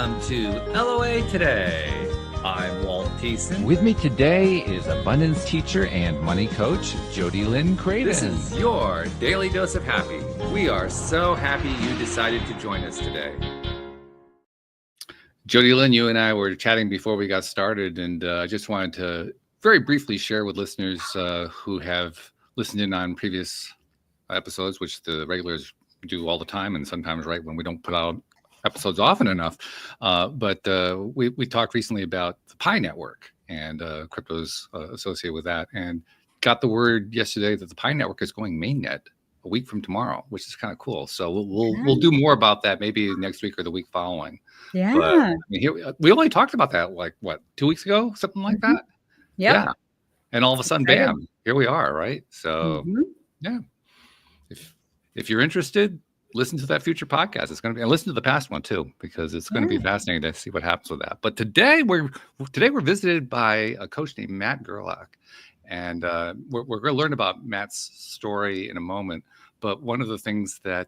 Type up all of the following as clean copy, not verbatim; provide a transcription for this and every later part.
Welcome to LOA Today. I'm Walt Thiessen. With me today is abundance teacher and money coach, Jody Lynn Craven. This is your daily dose of happy. We are so happy you decided to join us today. Jody Lynn, you and I were chatting before we got started, and I just wanted to very briefly share with listeners who have listened in on previous episodes, which the regulars do all the time, and sometimes right when we don't put out episodes often enough. But we talked recently about the Pi Network and cryptos associated with that, and got the word yesterday that the Pi Network is going mainnet a week from tomorrow, which is kind of cool. So we'll do more about that maybe next week or the week following. Yeah. But, I mean, we only talked about that like 2 weeks ago, something like that. Yep. Yeah. And all of a sudden, bam, here we are, right? So yeah, if you're interested, listen to that future podcast. It's going to be, and listen to the past one too, because it's going to be fascinating to see what happens with that. But today we're visited by a coach named Matt Gerlach, and we're going to learn about Matt's story in a moment. But one of the things that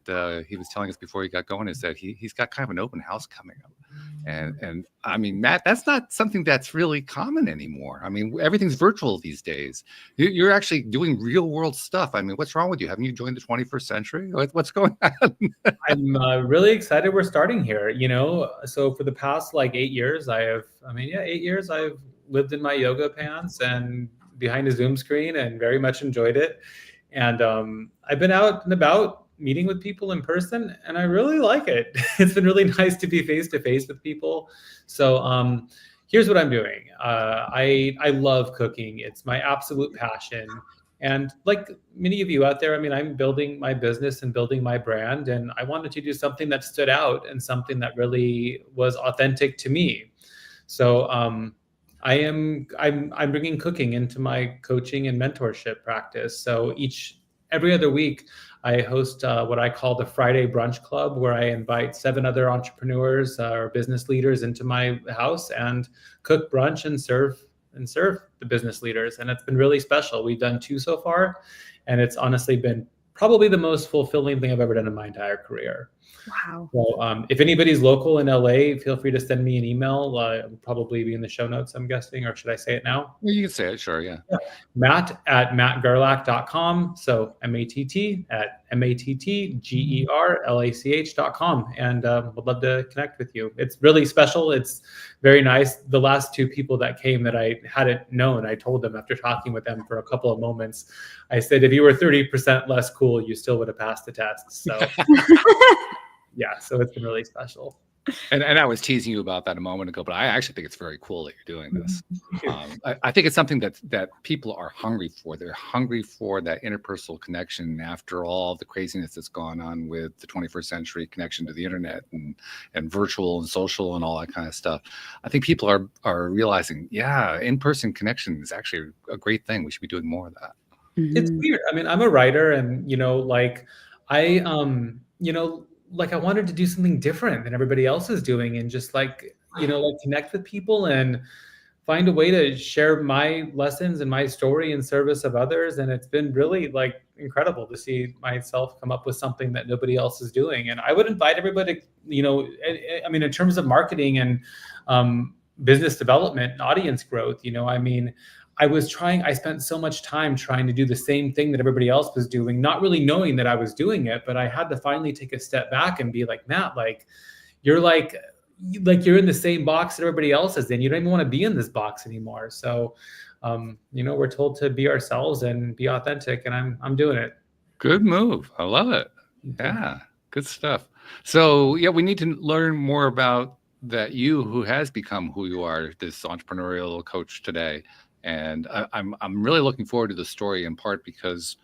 he was telling us before he got going is that he's got kind of an open house coming up. And I mean, Matt, that's not something that's really common anymore. I mean, everything's virtual these days. You're actually doing real world stuff. I mean, what's wrong with you? Haven't you joined the 21st century? What's going on? I'm really excited we're starting here. So for the past 8 years, 8 years, I've lived in my yoga pants and behind a Zoom screen and very much enjoyed it. And I've been out and about meeting with people in person, and I really like it. It's been really nice to be face to face with people. So here's what I'm doing. I love cooking. It's my absolute passion. And like many of you out there, I mean, I'm building my business and building my brand, and I wanted to do something that stood out and something that really was authentic to me. So I'm bringing cooking into my coaching and mentorship practice. So every other week, I host what I call the Friday Brunch Club, where I invite 7 other entrepreneurs or business leaders into my house and cook brunch and serve the business leaders. And it's been really special. We've done 2 so far, and it's honestly been probably the most fulfilling thing I've ever done in my entire career. Wow. So if anybody's local in LA, feel free to send me an email. It'll probably be in the show notes, I'm guessing, or should I say it now? Well, you can say it, sure, yeah. Matt@mattgerlach.com. So MATT@MATTGERLACH.com. And would love to connect with you. It's really special. It's very nice. The last 2 people that came that I hadn't known, I told them after talking with them for a couple of moments, I said, if you were 30% less cool, you still would have passed the test. So yeah, so it's been really special. And I was teasing you about that a moment ago, but I actually think it's very cool that you're doing this. I think it's something that people are hungry for. They're hungry for that interpersonal connection after all the craziness that's gone on with the 21st century connection to the internet and virtual and social and all that kind of stuff. I think people are realizing, yeah, in-person connection is actually a great thing. We should be doing more of that. It's weird. I mean, I'm a writer, and I wanted to do something different than everybody else is doing, and just connect with people and find a way to share my lessons and my story in service of others. And it's been really incredible to see myself come up with something that nobody else is doing. And I would invite everybody, in terms of marketing and business development and audience growth, I spent so much time trying to do the same thing that everybody else was doing, not really knowing that I was doing it, but I had to finally take a step back and be like, Matt, you're you're in the same box that everybody else is in. You don't even want to be in this box anymore. So, we're told to be ourselves and be authentic, and I'm doing it. Good move. I love it. Yeah, good stuff. So yeah, we need to learn more about that you who has become who you are, this entrepreneurial coach today. And I'm really looking forward to the story, in part because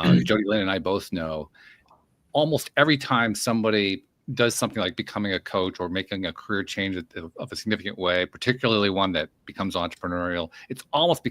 Jody Lynn and I both know almost every time somebody does something like becoming a coach or making a career change of a significant way, particularly one that becomes entrepreneurial, it's almost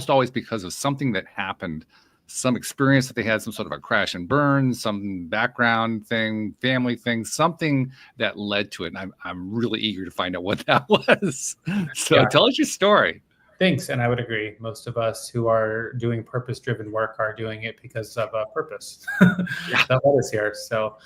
always because of something that happened, some experience that they had, some sort of a crash and burn, some background thing, family thing, something that led to it. And I'm really eager to find out what that was. So Tell us your story. Thanks. And I would agree. Most of us who are doing purpose-driven work are doing it because of a purpose. That led us here. So,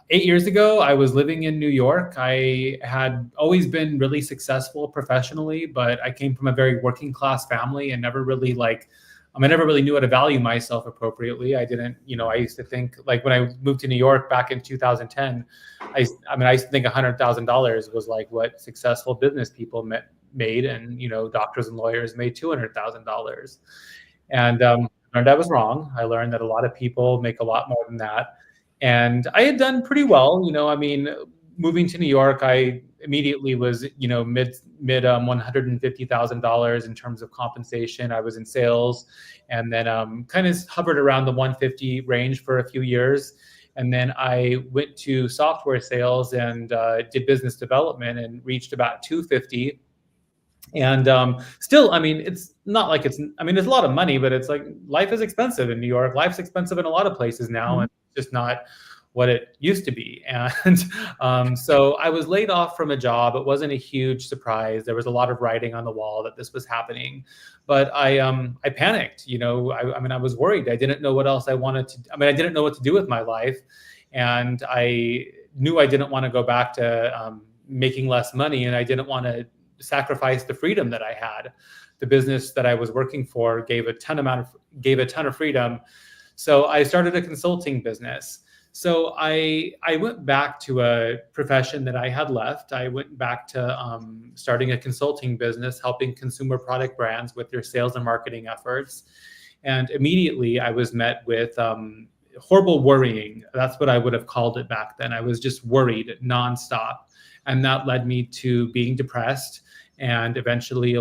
8 years ago, I was living in New York. I had always been really successful professionally, but I came from a very working class family and never really I never really knew how to value myself appropriately. I didn't, I used to think like when I moved to New York back in 2010, I used to think $100,000 was like what successful business people made, and doctors and lawyers made $200,000. And learned I was wrong. I learned that a lot of people make a lot more than that. And I had done pretty well. Moving to New York, I immediately was, mid $150,000 in terms of compensation. I was in sales, and then kind of hovered around the 150 range for a few years. And then I went to software sales and did business development and reached about 250. And still, it's not like it's a lot of money, but it's like life is expensive in New York. Life's expensive in a lot of places now, and it's just not what it used to be. And so I was laid off from a job. It wasn't a huge surprise. There was a lot of writing on the wall that this was happening, but I panicked. I was worried. I didn't know what else I wanted to. I didn't know what to do with my life, and I knew I didn't want to go back to making less money, and I didn't want to sacrifice the freedom that I had. The business that I was working for gave a ton of freedom. So I started a consulting business. So I went back to a profession that I had left. I went back to starting a consulting business, helping consumer product brands with their sales and marketing efforts. And immediately I was met with horrible worrying. That's what I would have called it back then. I was just worried nonstop. And that led me to being depressed, and eventually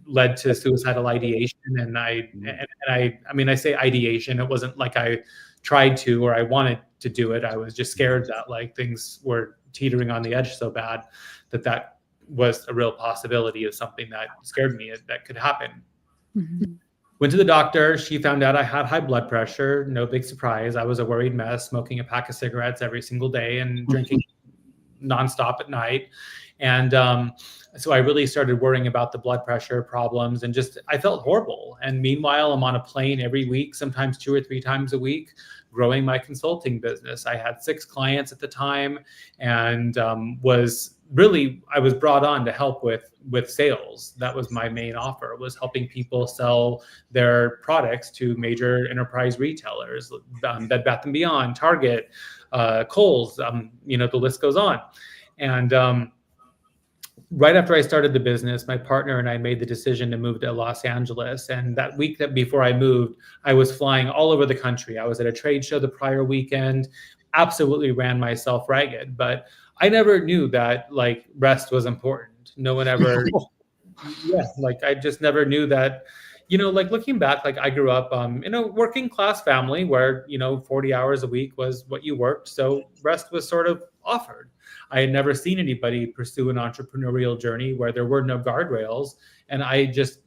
led to suicidal ideation. And I say ideation. It wasn't like I tried to or I wanted to do it. I was just scared that like things were teetering on the edge so bad that was a real possibility of something that scared me that could happen. Mm-hmm. Went to the doctor. She found out I had high blood pressure. No big surprise. I was a worried mess, smoking a pack of cigarettes every single day and drinking nonstop at night. And so I really started worrying about the blood pressure problems, and just I felt horrible. And meanwhile, I'm on a plane every week, sometimes 2 or 3 times a week, growing my consulting business. I had 6 clients at the time, and I was brought on to help with sales. That was my main offer, was helping people sell their products to major enterprise retailers, Bed Bath & Beyond, Target, Kohl's, the list goes on. And right after I started the business, my partner and I made the decision to move to Los Angeles. And that week before I moved, I was flying all over the country. I was at a trade show the prior weekend, absolutely ran myself ragged. But I never knew that like rest was important. No one ever, I just never knew that. Looking back, like I grew up in a working class family where, 40 hours a week was what you worked. So rest was sort of offered. I had never seen anybody pursue an entrepreneurial journey where there were no guardrails. And I just,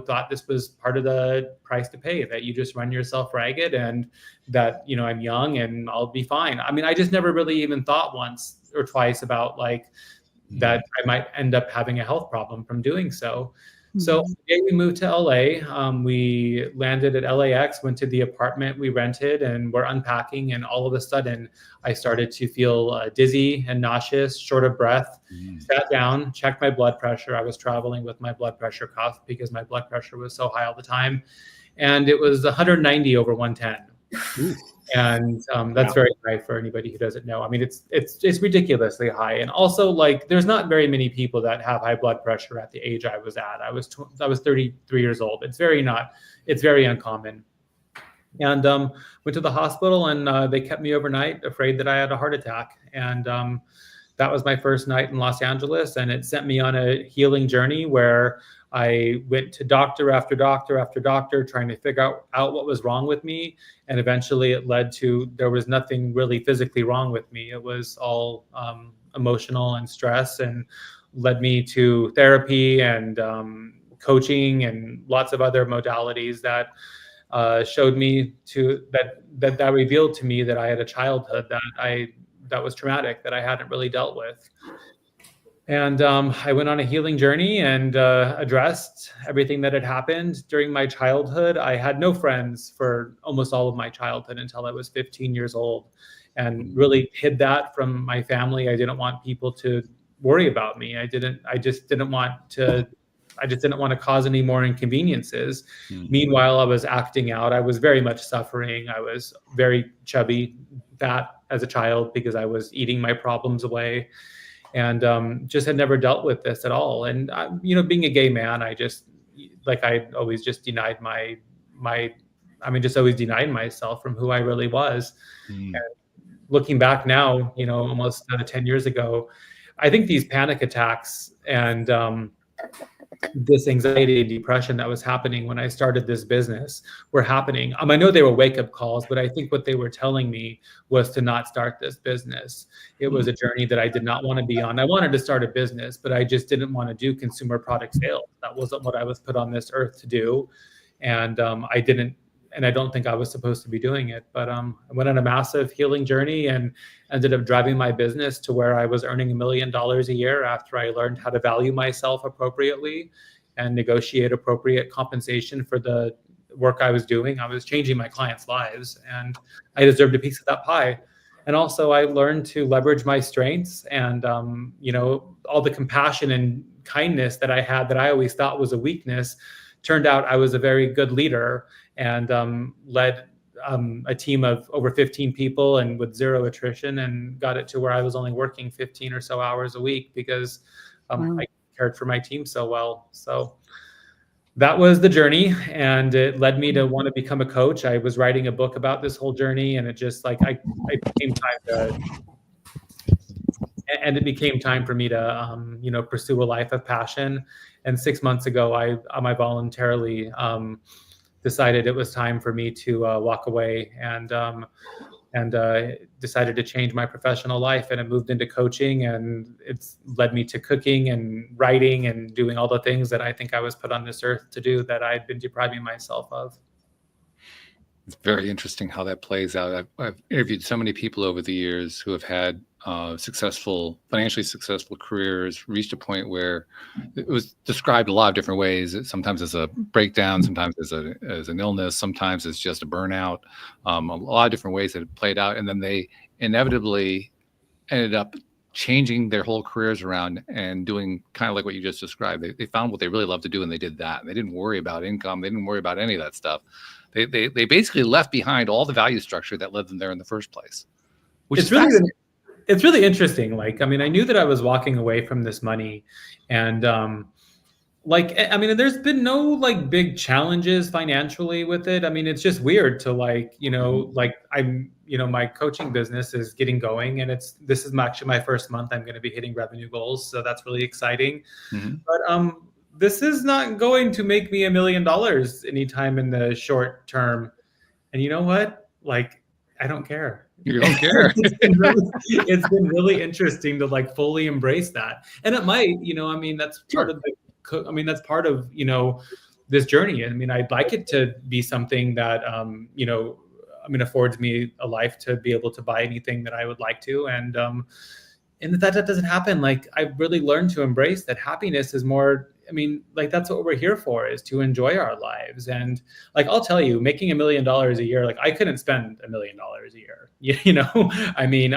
thought this was part of the price to pay, that you just run yourself ragged and that, I'm young and I'll be fine. I just never really even thought once or twice about like that I might end up having a health problem from doing so. So the day we moved to LA, we landed at LAX, went to the apartment we rented, and we're unpacking. And all of a sudden, I started to feel dizzy and nauseous, short of breath. Sat down, checked my blood pressure. I was traveling with my blood pressure cuff because my blood pressure was so high all the time. And it was 190 over 110. Ooh. And that's very high for anybody who doesn't know. It's ridiculously high. And also, like, there's not very many people that have high blood pressure at the age I was at. I was 33 years old. It's very uncommon. And went to the hospital, and they kept me overnight, afraid that I had a heart attack. And that was my first night in Los Angeles, and it sent me on a healing journey where I went to doctor after doctor after doctor, trying to figure out what was wrong with me. And eventually it led to, there was nothing really physically wrong with me. It was all emotional and stress, and led me to therapy and coaching and lots of other modalities that showed me that revealed to me that I had a childhood that was traumatic, that I hadn't really dealt with. And I went on a healing journey and addressed everything that had happened during my childhood. I had no friends for almost all of my childhood until I was 15 years old, and really hid that from my family. I didn't want people to worry about me. I just didn't want to cause any more inconveniences. Meanwhile, I was acting out. I was very much suffering. I was very chubby, fat as a child because I was eating my problems away, and just had never dealt with this at all. And being a gay man, I always just denied just always denied myself from who I really was. And looking back now, almost 10 years ago, I think these panic attacks and this anxiety and depression that was happening when I started this business were happening. I know they were wake-up calls, but I think what they were telling me was to not start this business. It was a journey that I did not want to be on. I wanted to start a business, but I just didn't want to do consumer product sales. That wasn't what I was put on this earth to do. And I don't think I was supposed to be doing it. But I went on a massive healing journey and ended up driving my business to where I was earning $1 million a year after I learned how to value myself appropriately and negotiate appropriate compensation for the work I was doing. I was changing my clients' lives, and I deserved a piece of that pie. And also, I learned to leverage my strengths and all the compassion and kindness that I had that I always thought was a weakness. Turned out I was a very good leader and led a team of over 15 people and with zero attrition, and got it to where I was only working 15 or so hours a week because I cared for my team so well. So that was the journey, and it led me to want to become a coach. I was writing a book about this whole journey, and it just it became time for me to pursue a life of passion. And 6 months ago, I voluntarily decided it was time for me to walk away and decided to change my professional life. And it moved into coaching, and it's led me to cooking and writing and doing all the things that I think I was put on this earth to do that I'd been depriving myself of. It's very interesting how that plays out. I've interviewed so many people over the years who have had financially successful careers, reached a point where it was described a lot of different ways. Sometimes as a breakdown, sometimes as an illness, sometimes as just a burnout. A lot of different ways that it played out, and then they inevitably ended up changing their whole careers around and doing kind of like what you just described. They found what they really loved to do, and they did that. And they didn't worry about income. They didn't worry about any of that stuff. They basically left behind all the value structure that led them there in the first place. It's really interesting. I knew that I was walking away from this money, and there's been no big challenges financially with it. It's just weird to my coaching business is getting going, and this is actually my first month I'm going to be hitting revenue goals. So that's really exciting. But this is not going to make me $1 million anytime in the short term. And you know what? I don't care. You don't care. It's been really interesting to fully embrace that. And it might, that's part of that's part of, this journey. I'd like it to be something that, affords me a life to be able to buy anything that I would like to. And that doesn't happen. I've really learned to embrace that happiness is more, that's what we're here for, is to enjoy our lives. And I'll tell you, making $1 million a year, I couldn't spend $1 million a year.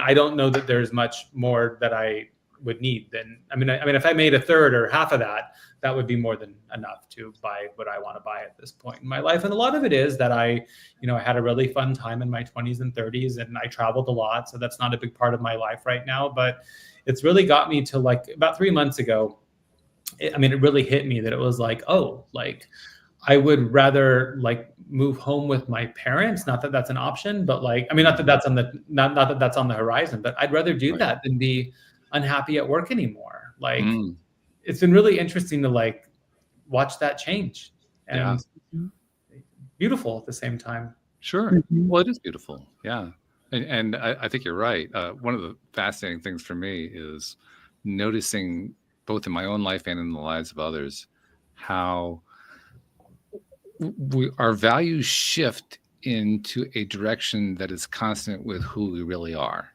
I don't know that there's much more that I would need than, if I made a third or half of that, that would be more than enough to buy what I want to buy at this point in my life. And a lot of it is that I had a really fun time in my 20s and 30s, and I traveled a lot. So that's not a big part of my life right now, but it's really got me to about 3 months ago. It really hit me that it was I would rather move home with my parents. Not that that's an option, but not that that's on the horizon, but I'd rather do that than be unhappy at work anymore. It's been really interesting to watch that change, and beautiful at the same time. Sure. Well, it is beautiful. Yeah. And I think you're right. One of the fascinating things for me is noticing, both in my own life and in the lives of others, how our values shift into a direction that is consonant with who we really are.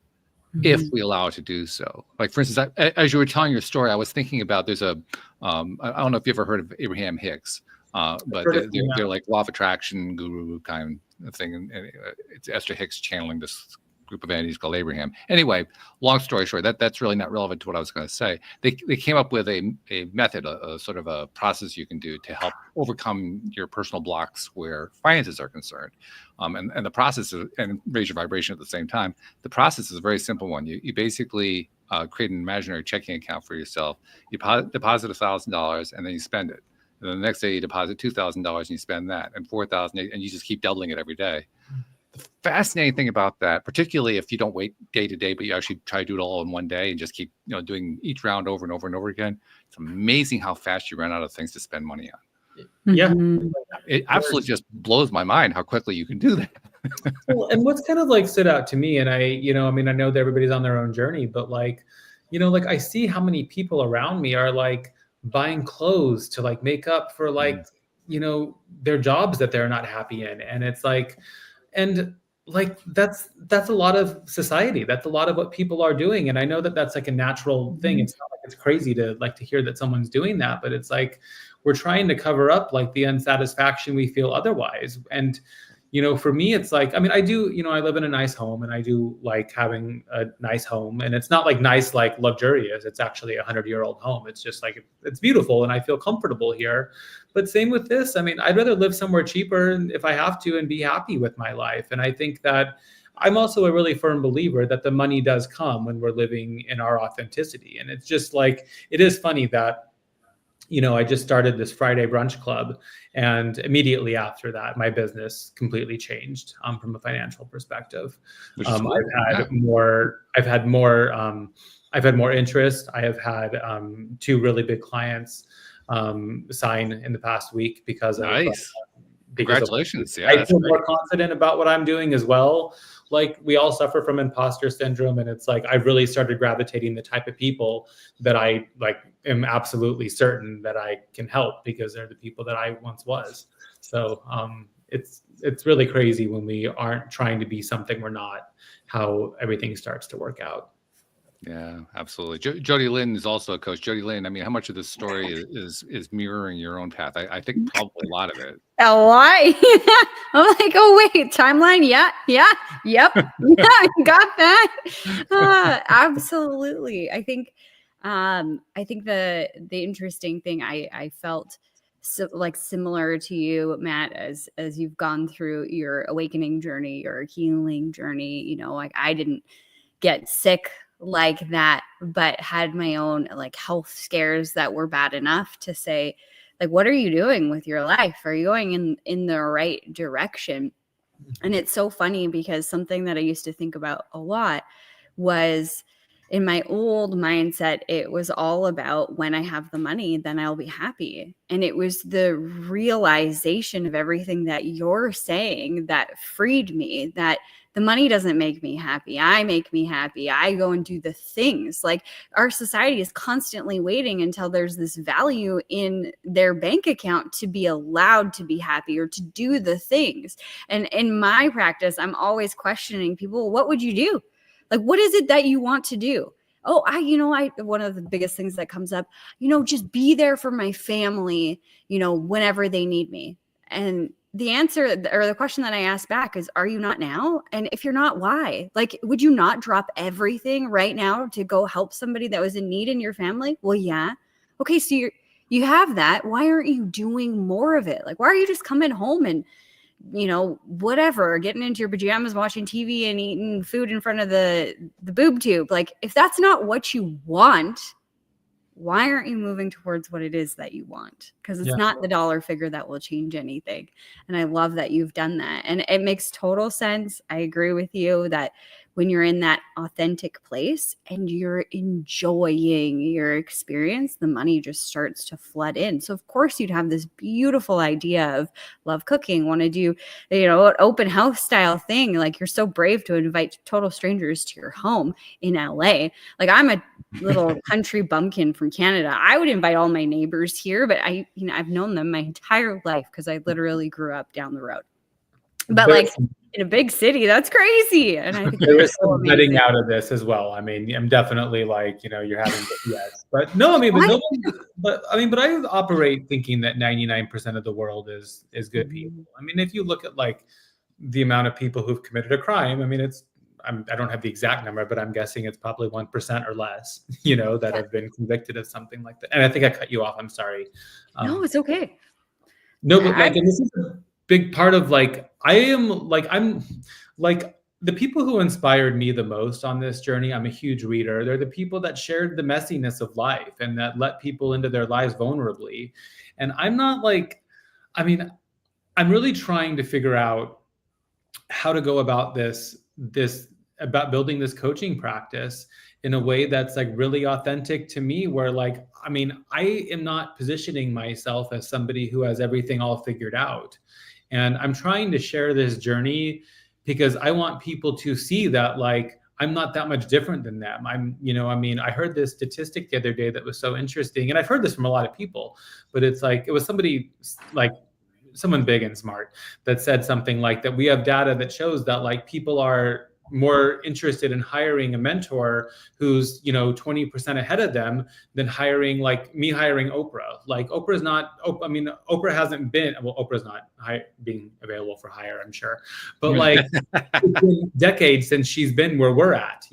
if we allow it to do so. Like, for instance, as you were telling your story, I was thinking about there's I don't know if you ever heard of Abraham Hicks, but they're like law of attraction guru kind of thing. And it's Esther Hicks channeling this group of entities called Abraham. Anyway, long story short, that's really not relevant to what I was going to say. They came up with a method, a sort of a process you can do to help overcome your personal blocks where finances are concerned. And the process is, and raise your vibration at the same time. The process is a very simple one. You basically create an imaginary checking account for yourself. You deposit $1,000 and then you spend it. And then the next day you deposit $2,000 and you spend that, and $4,000, and you just keep doubling it every day. The fascinating thing about that, particularly if you don't wait day to day, but you actually try to do it all in one day and just keep doing each round over and over and over again, it's amazing how fast you run out of things to spend money on. Yeah. It absolutely just blows my mind how quickly you can do that. Well, and what's kind of like stood out to me, and I know that everybody's on their own journey, but like, like I see how many people around me are like buying clothes to like make up for like, their jobs that they're not happy in. And it's like, and like, that's a lot of society. That's a lot of what people are doing. And I know that that's like a natural thing. It's not like it's crazy to hear that someone's doing that, but it's like, we're trying to cover up like the unsatisfaction we feel otherwise. And, for me, it's like, I mean, I do, I live in a nice home, and I do like having a nice home, and it's not like nice, like luxurious. It's actually a 100-year-old home. It's just like, it's beautiful and I feel comfortable here. But same with this. I mean, I'd rather live somewhere cheaper if I have to and be happy with my life. And I think that I'm also a really firm believer that the money does come when we're living in our authenticity. And it's just like, it is funny that, I just started this Friday brunch club, and immediately after that, my business completely changed from a financial perspective. I've had more interest. I have had 2 really big clients sign in the past week because nice. Congratulations. I feel more confident about what I'm doing as well. Like, we all suffer from imposter syndrome, and it's like I've really started gravitating the type of people that I like am absolutely certain that I can help, because they're the people that I once was. So it's really crazy when we aren't trying to be something we're not, how everything starts to work out. Yeah, absolutely. Jody Lynn is also a coach. Jody Lynn, I mean, how much of this story is mirroring your own path? I think probably a lot of it. A lot. I'm like, oh wait, timeline. Yep. Yeah, I got that. Absolutely. I think the interesting thing I felt like similar to you, Matt, as you've gone through your awakening journey, your healing journey. Like, I didn't get sick like that, but had my own like health scares that were bad enough to say, like, what are you doing with your life? Are you going in the right direction? And it's so funny, because something that I used to think about a lot was, in my old mindset, it was all about, when I have the money, then I'll be happy. And it was the realization of everything that you're saying that freed me, that the money doesn't make me happy. I make me happy. I go and do the things. Like, our society is constantly waiting until there's this value in their bank account to be allowed to be happy or to do the things. And in my practice, I'm always questioning people, what would you do? Like, what is it that you want to do? Oh, one of the biggest things that comes up, just be there for my family, whenever they need me. And the answer, or the question that I ask back is, are you not now? And if you're not, why? Like, would you not drop everything right now to go help somebody that was in need in your family? Well, yeah. Okay, so you have that. Why aren't you doing more of it? Like, why are you just coming home and, whatever, getting into your pajamas, watching TV and eating food in front of the boob tube? Like, if that's not what you want, why aren't you moving towards what it is that you want? Because it's not the dollar figure that will change anything. And I love that you've done that. And it makes total sense. I agree with you that when you're in that authentic place and you're enjoying your experience, the money just starts to flood in. So of course you'd have this beautiful idea of love cooking, want to do, an open house style thing. Like, you're so brave to invite total strangers to your home in LA. Like, I'm a little country bumpkin from Canada. I would invite all my neighbors here, but I've known them my entire life because I literally grew up down the road. But in a big city. That's crazy. And I think There is that's so some getting amazing. out of this as well. I mean, I'm definitely like, you're having yes, but no, I mean, but What? nobody, but I operate thinking that 99% of the world is good people. I mean, if you look at like the amount of people who've committed a crime, I mean, I don't have the exact number, but I'm guessing it's probably 1% or less, that have been convicted of something like that. And I think I cut you off. I'm sorry. No, it's okay. No, but I, like, and this is a big part of like, I'm like the people who inspired me the most on this journey. I'm a huge reader. They're the people that shared the messiness of life and that let people into their lives vulnerably. And I'm not like, I mean, I'm really trying to figure out how to go about about building this coaching practice in a way that's like really authentic to me, where like, I mean, I am not positioning myself as somebody who has everything all figured out. And I'm trying to share this journey because I want people to see that like, I'm not that much different than them. I mean, I heard this statistic the other day that was so interesting, and I've heard this from a lot of people, but it's like, it was somebody like someone big and smart that said something like that. We have data that shows that like people are more interested in hiring a mentor who's 20% ahead of them than hiring Oprah. Like Oprah's not, I mean, Oprah hasn't been, well, Oprah's not being available for hire, I'm sure, but like it's been decades since she's been where we're at,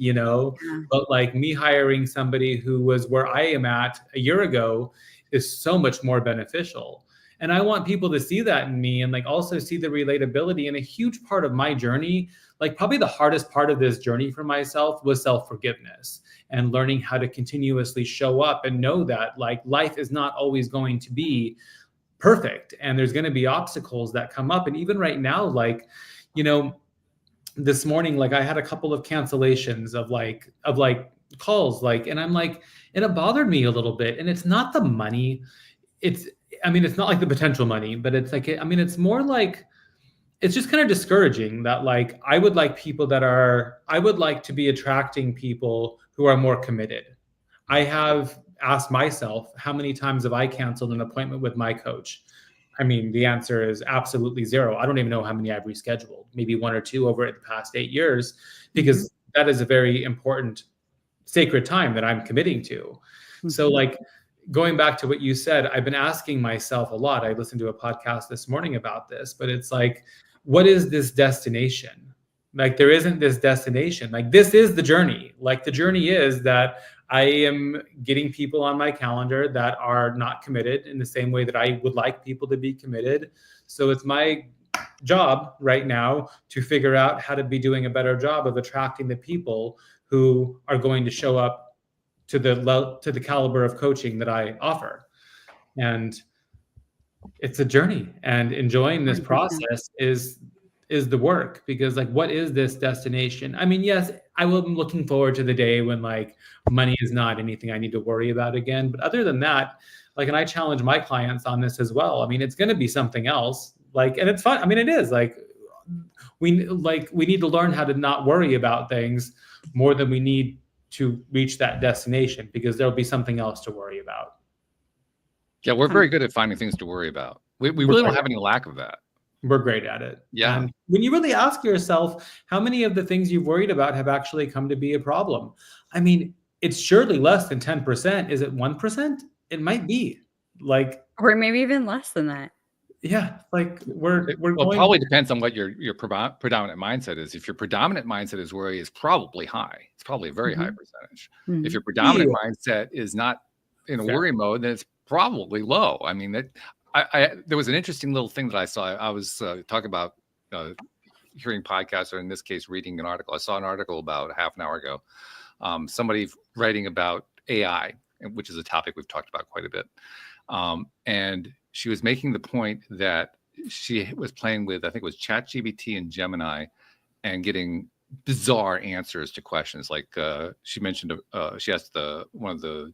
but like me hiring somebody who was where I am at a year ago is so much more beneficial. And I want people to see that in me and like also see the relatability. And a huge part of my journey, like probably the hardest part of this journey for myself, was self-forgiveness and learning how to continuously show up and know that like life is not always going to be perfect. And there's going to be obstacles that come up. And even right now, like, this morning, like I had a couple of cancellations of calls, like, and I'm like, and it bothered me a little bit. And it's not the money. It's not like the potential money, but it's like, it's more like, it's just kind of discouraging that like, I would like to be attracting people who are more committed. I have asked myself, how many times have I canceled an appointment with my coach? I mean, the answer is absolutely zero. I don't even know how many I've rescheduled, maybe 1 or 2 over the past 8 years, because that is a very important sacred time that I'm committing to. So like, going back to what you said, I've been asking myself a lot. I listened to a podcast this morning about this, but it's like, what is this destination? Like, there isn't this destination. Like, this is the journey. Like, the journey is that I am getting people on my calendar that are not committed in the same way that I would like people to be committed. So it's my job right now to figure out how to be doing a better job of attracting the people who are going to show up to the caliber of coaching that I offer. And it's a journey, and enjoying this process is the work, because like, what is this destination? I mean, yes, I'm looking forward to the day when like money is not anything I need to worry about again. But other than that, like, and I challenge my clients on this as well. I mean, it's going to be something else, like, and it's fun. I mean, it is like, we need to learn how to not worry about things more than we need to reach that destination, because there'll be something else to worry about. Yeah, we're very good at finding things to worry about. We really don't have any lack of that. We're great at it. Yeah. And when you really ask yourself, how many of the things you've worried about have actually come to be a problem? I mean, it's surely less than 10%. Is it 1%? It might be, like, or maybe even less than that. Yeah, like we're Well, going. it probably depends on what your predominant mindset is. If your predominant mindset is worry, is probably high. It's probably a very high percentage. If your predominant mindset is not in a worry mode, then it's probably low. I mean, there was an interesting little thing that I saw. I was talking about hearing podcasts, or in this case, reading an article. I saw an article about half an hour ago. Somebody writing about AI, which is a topic we've talked about quite a bit. And she was making the point that she was playing with, I think it was ChatGPT and Gemini, and getting bizarre answers to questions. Like she mentioned, she asked one of the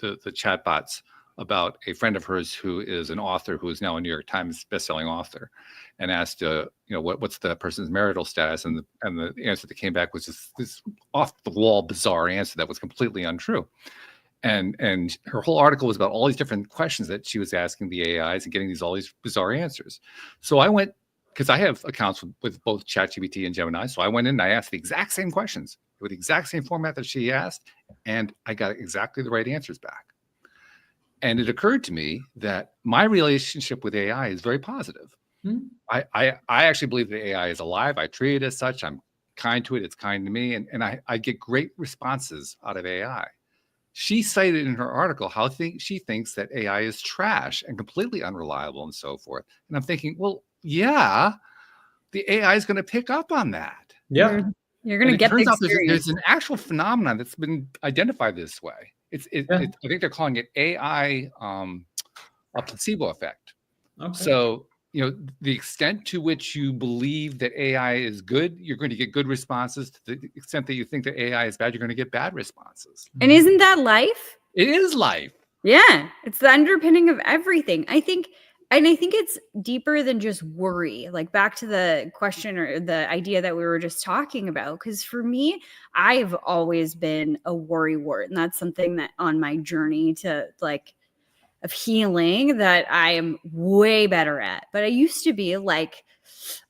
chatbots about a friend of hers who is an author, who is now a New York Times bestselling author, and asked, what's the person's marital status, and the answer that came back was this off the wall bizarre answer that was completely untrue. And her whole article was about all these different questions that she was asking the AIs and getting all these bizarre answers. So I went because I have accounts with both ChatGPT and Gemini. So I went in and I asked the exact same questions with the exact same format that she asked, and I got exactly the right answers back. And it occurred to me that my relationship with AI is very positive. I actually believe that AI is alive. I treat it as such. I'm kind to it. It's kind to me. And I get great responses out of AI. She cited in her article how she thinks that AI is trash and completely unreliable and so forth. And I'm thinking, well, yeah, the AI is going to pick up on that. Yeah. You're going to get the turns out experience. there's an actual phenomenon that's been identified this way. I think they're calling it AI, a placebo effect. Okay. So, the extent to which you believe that AI is good, you're going to get good responses. To the extent that you think that AI is bad, you're going to get bad responses. And isn't that life? It is life. Yeah. It's the underpinning of everything. I think it's deeper than just worry. Like back to the question or the idea that we were just talking about. Because for me, I've always been a worrywart. And that's something that on my journey to of healing that I am way better at. But I used to be like,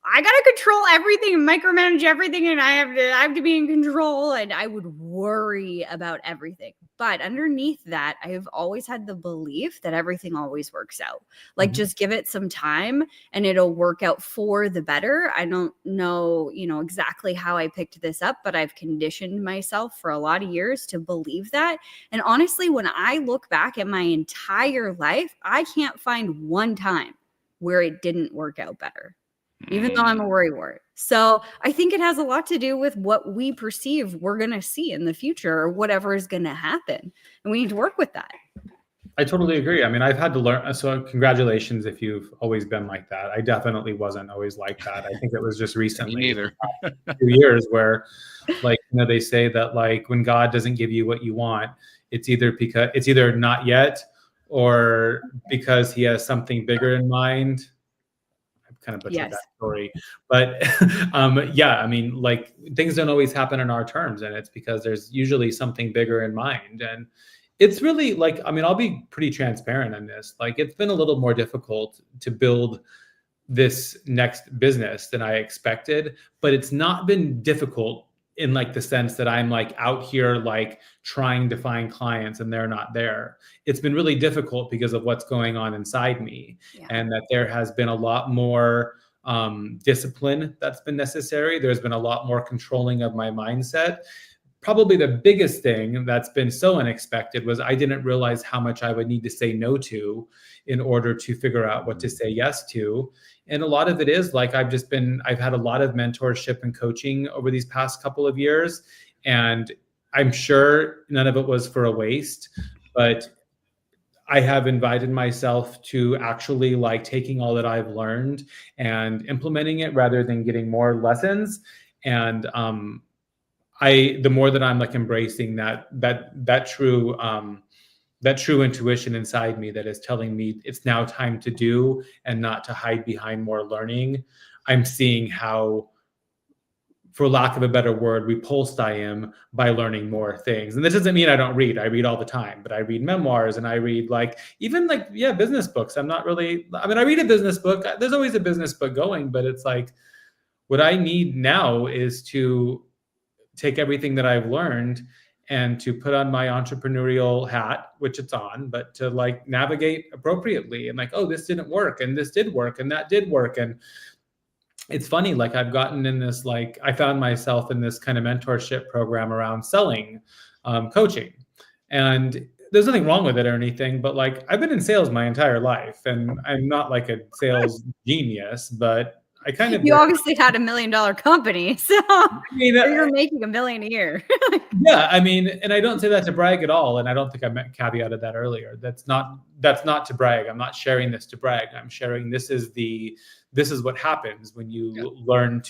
I got to control everything and micromanage everything. And I have to be in control. And I would worry about everything. But underneath that, I have always had the belief that everything always works out. Like just give it some time and it'll work out for the better. I don't know, exactly how I picked this up, but I've conditioned myself for a lot of years to believe that. And honestly, when I look back at my entire life, I can't find one time where it didn't work out better, even though I'm a worrywart. So I think it has a lot to do with what we perceive we're going to see in the future or whatever is going to happen. And we need to work with that. I totally agree. I mean, I've had to learn. So congratulations if you've always been like that. I definitely wasn't always like that. I think it was just recently, Me neither. 2 years where they say that when God doesn't give you what you want, it's either not yet or because he has something bigger in mind. Kind of butchered that story, but I mean, things don't always happen in our terms, and it's because there's usually something bigger in mind. And it's really I'll be pretty transparent on this. It's been a little more difficult to build this next business than I expected, but it's not been difficult in the sense that I'm out here trying to find clients and they're not there. It's been really difficult because of what's going on inside me, and that there has been a lot more discipline that's been necessary. There's been a lot more controlling of my mindset. Probably the biggest thing that's been so unexpected was I didn't realize how much I would need to say no to in order to figure out what to say yes to. And a lot of it is I've had a lot of mentorship and coaching over these past couple of years. And I'm sure none of it was for a waste, but I have invited myself to actually taking all that I've learned and implementing it rather than getting more lessons. And the more that I'm embracing that true intuition inside me that is telling me it's now time to do and not to hide behind more learning, I'm seeing how, for lack of a better word, repulsed I am by learning more things. And this doesn't mean I don't read. I read all the time, but I read memoirs and I read business books. I read a business book. There's always a business book going, but it's what I need now is to take everything that I've learned and to put on my entrepreneurial hat, which it's on, but to navigate appropriately and oh, this didn't work and this did work and that did work. And it's funny, I've gotten in this, I found myself in this kind of mentorship program around selling, coaching. And there's nothing wrong with it or anything, but I've been in sales my entire life and I'm not a sales genius, but I kind of... You obviously had $1 million company, so you're making $1 million a year. Yeah, and I don't say that to brag at all. And I don't think I caveated that earlier. That's not to brag. I'm not sharing this to brag. I'm sharing this is what happens when you learn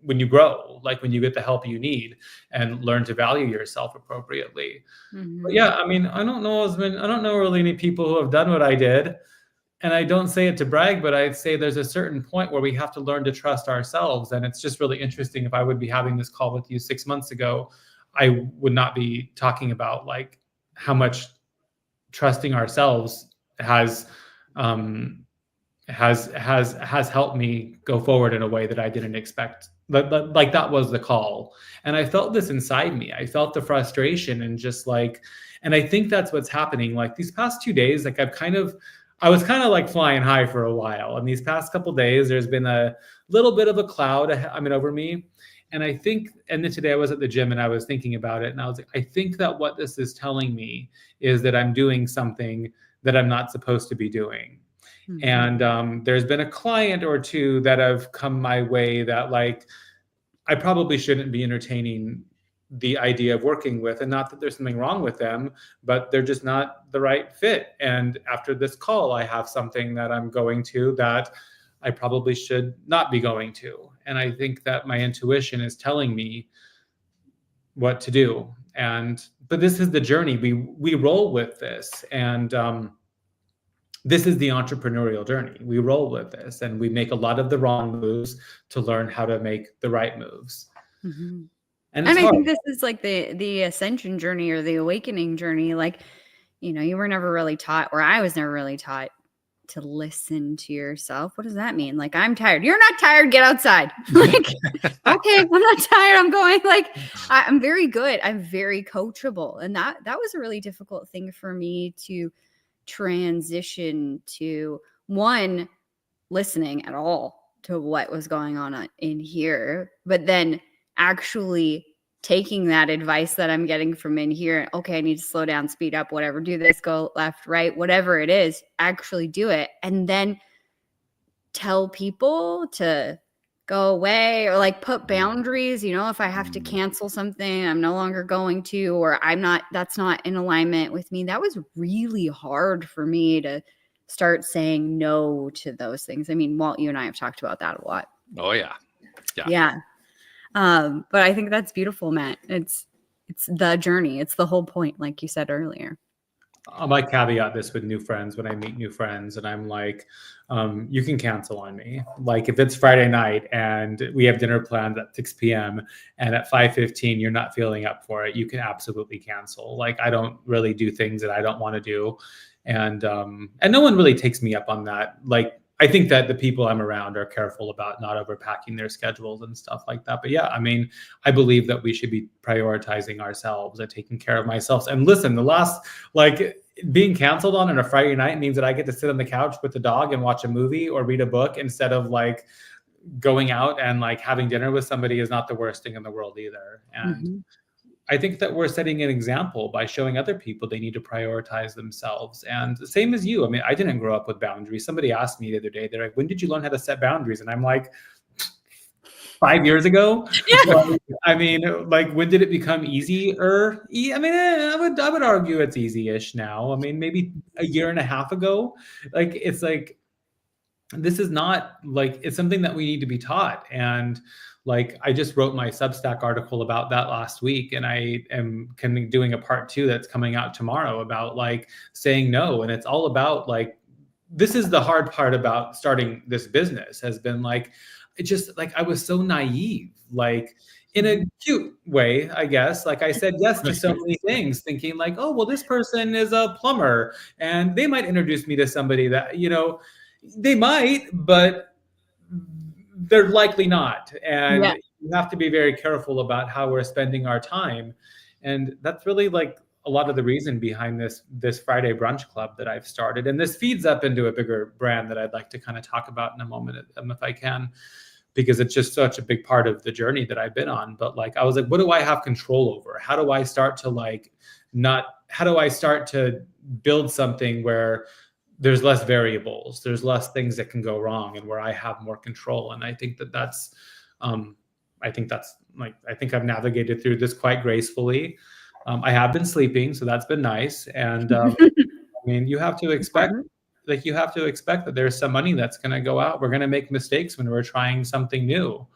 when you grow, when you get the help you need and learn to value yourself appropriately. But I don't know really any people who have done what I did. And I don't say it to brag, but I'd say there's a certain point where we have to learn to trust ourselves. And it's just really interesting. If I would be having this call with you 6 months ago, I would not be talking about how much trusting ourselves has has helped me go forward in a way that I didn't expect. Like that was the call. And I felt this inside me. I felt the frustration and just like, and I think that's what's happening. Like these past 2 days, like I was kind of like flying high for a while. And these past couple of days, there's been a little bit of a cloud, over me. And I think, and then today I was at the gym and I was thinking about it. And I was like, I think that what this is telling me is that I'm doing something that I'm not supposed to be doing. Mm-hmm. And there's been a client or two that have come my way that like, I probably shouldn't be entertaining the idea of working with, and not that there's something wrong with them, but they're just not the right fit. And after this call, I have something that I'm going to that I probably should not be going to. And I think that my intuition is telling me what to do. But this is the journey. We roll with this. And this is the entrepreneurial journey. We roll with this and we make a lot of the wrong moves to learn how to make the right moves. Mm-hmm. And I think this is like the ascension journey or the awakening journey. Like, you were never really taught, or I was never really taught to listen to yourself. What does that mean? Like, I'm tired. You're not tired. Get outside. Like, okay, I'm not tired. I'm going. Like, I'm very good. I'm very coachable. And that was a really difficult thing for me to transition to. One, listening at all to what was going on in here, but then actually taking that advice that I'm getting from in here. Okay, I need to slow down, speed up, whatever, do this, go left, right, whatever it is, actually do it. And then tell people to go away or like put boundaries, if I have to cancel something, I'm no longer going to, or that's not in alignment with me. That was really hard for me to start saying no to those things. I mean, Walt, you and I have talked about that a lot. Oh yeah. Yeah. But I think that's beautiful, Matt. It's the journey. It's the whole point, like you said earlier. I might caveat this with new friends when I meet new friends, and I'm like, you can cancel on me. Like if it's Friday night and we have dinner planned at 6 p.m. and at 5:15 you're not feeling up for it, you can absolutely cancel. Like I don't really do things that I don't want to do, and no one really takes me up on that. Like I think that the people I'm around are careful about not overpacking their schedules and stuff like that. But yeah, I mean, I believe that we should be prioritizing ourselves and taking care of ourselves. And listen, being canceled on a Friday night means that I get to sit on the couch with the dog and watch a movie or read a book instead of like going out and like having dinner with somebody is not the worst thing in the world either. And I think that we're setting an example by showing other people they need to prioritize themselves. And the same as you. I mean, I didn't grow up with boundaries. Somebody asked me the other day, they're like, when did you learn how to set boundaries? And I'm like, 5 years ago. Yeah. I mean, like, when did it become easier? I mean, I would argue it's easy-ish now. I mean, maybe a year and a half ago. Like, it's like, this is not like, it's something that we need to be taught. And like, I just wrote my Substack article about that last week, and I am doing a part 2 that's coming out tomorrow about like saying no. And it's all about like, this is the hard part about starting this business, has been like, it just like, I was so naive, like in a cute way, I guess. Like I said yes to so many things, thinking like, oh, well, this person is a plumber and they might introduce me to somebody that, they might, but they're likely not. And you have to be very careful about how we're spending our time. And that's really like a lot of the reason behind this Friday brunch club that I've started. And this feeds up into a bigger brand that I'd like to kind of talk about in a moment, if I can, because it's just such a big part of the journey that I've been on. But like, I was like, what do I have control over? How do I start to build something where there's less variables, there's less things that can go wrong, and where I have more control? And I think that's I think I've navigated through this quite gracefully. I have been sleeping, so that's been nice. And I mean, you have to expect that there's some money that's going to go out. We're going to make mistakes when we're trying something new.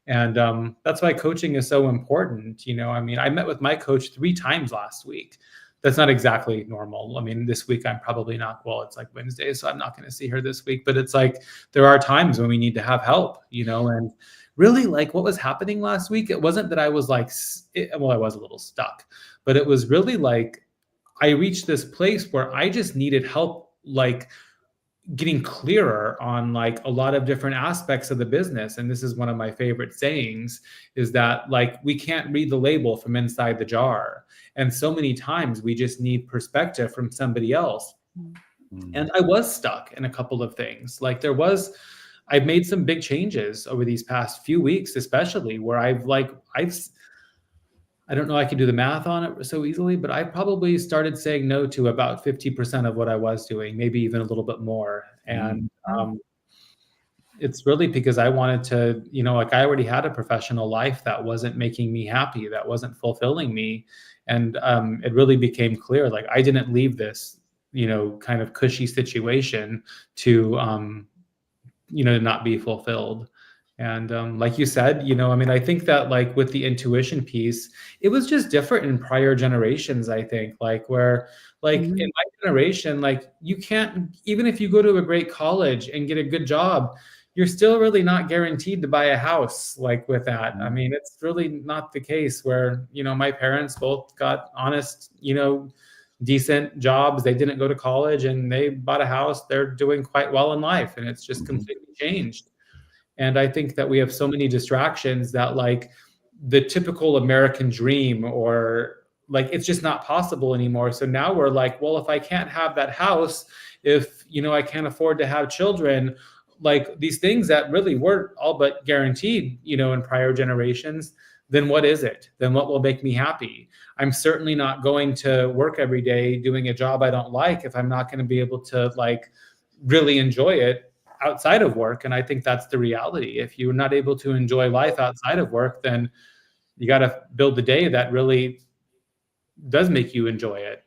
And that's why coaching is so important. I mean, I met with my coach 3 times last week. That's not exactly normal. I mean, this week I'm probably not, well, it's like Wednesday, so I'm not going to see her this week, but it's like, there are times when we need to have help, and really like what was happening last week, it wasn't that I was like, I was a little stuck, but it was really like, I reached this place where I just needed help, like getting clearer on like a lot of different aspects of the business. And this is one of my favorite sayings, is that like we can't read the label from inside the jar. And so many times we just need perspective from somebody else. And I was stuck in a couple of things. Like I've made some big changes over these past few weeks, especially where I don't know, I can do the math on it so easily, but I probably started saying no to about 50% of what I was doing, maybe even a little bit more. And it's really because I wanted to, like I already had a professional life that wasn't making me happy, that wasn't fulfilling me. And it really became clear, like I didn't leave this, kind of cushy situation to, not be fulfilled. And like you said, I think that like with the intuition piece, it was just different in prior generations, I think, like where like in my generation, like you can't, even if you go to a great college and get a good job, you're still really not guaranteed to buy a house like with that. I mean, it's really not the case where, my parents both got honest, decent jobs. They didn't go to college and they bought a house. They're doing quite well in life, and it's just completely changed. And I think that we have so many distractions that like the typical American dream, or like, it's just not possible anymore. So now we're like, well, if I can't have that house, if, I can't afford to have children, like these things that really were all but guaranteed, in prior generations, then what is it? Then what will make me happy? I'm certainly not going to work every day doing a job I don't like if I'm not going to be able to like really enjoy it outside of work. And I think that's the reality. If you're not able to enjoy life outside of work, then you got to build the day that really does make you enjoy it.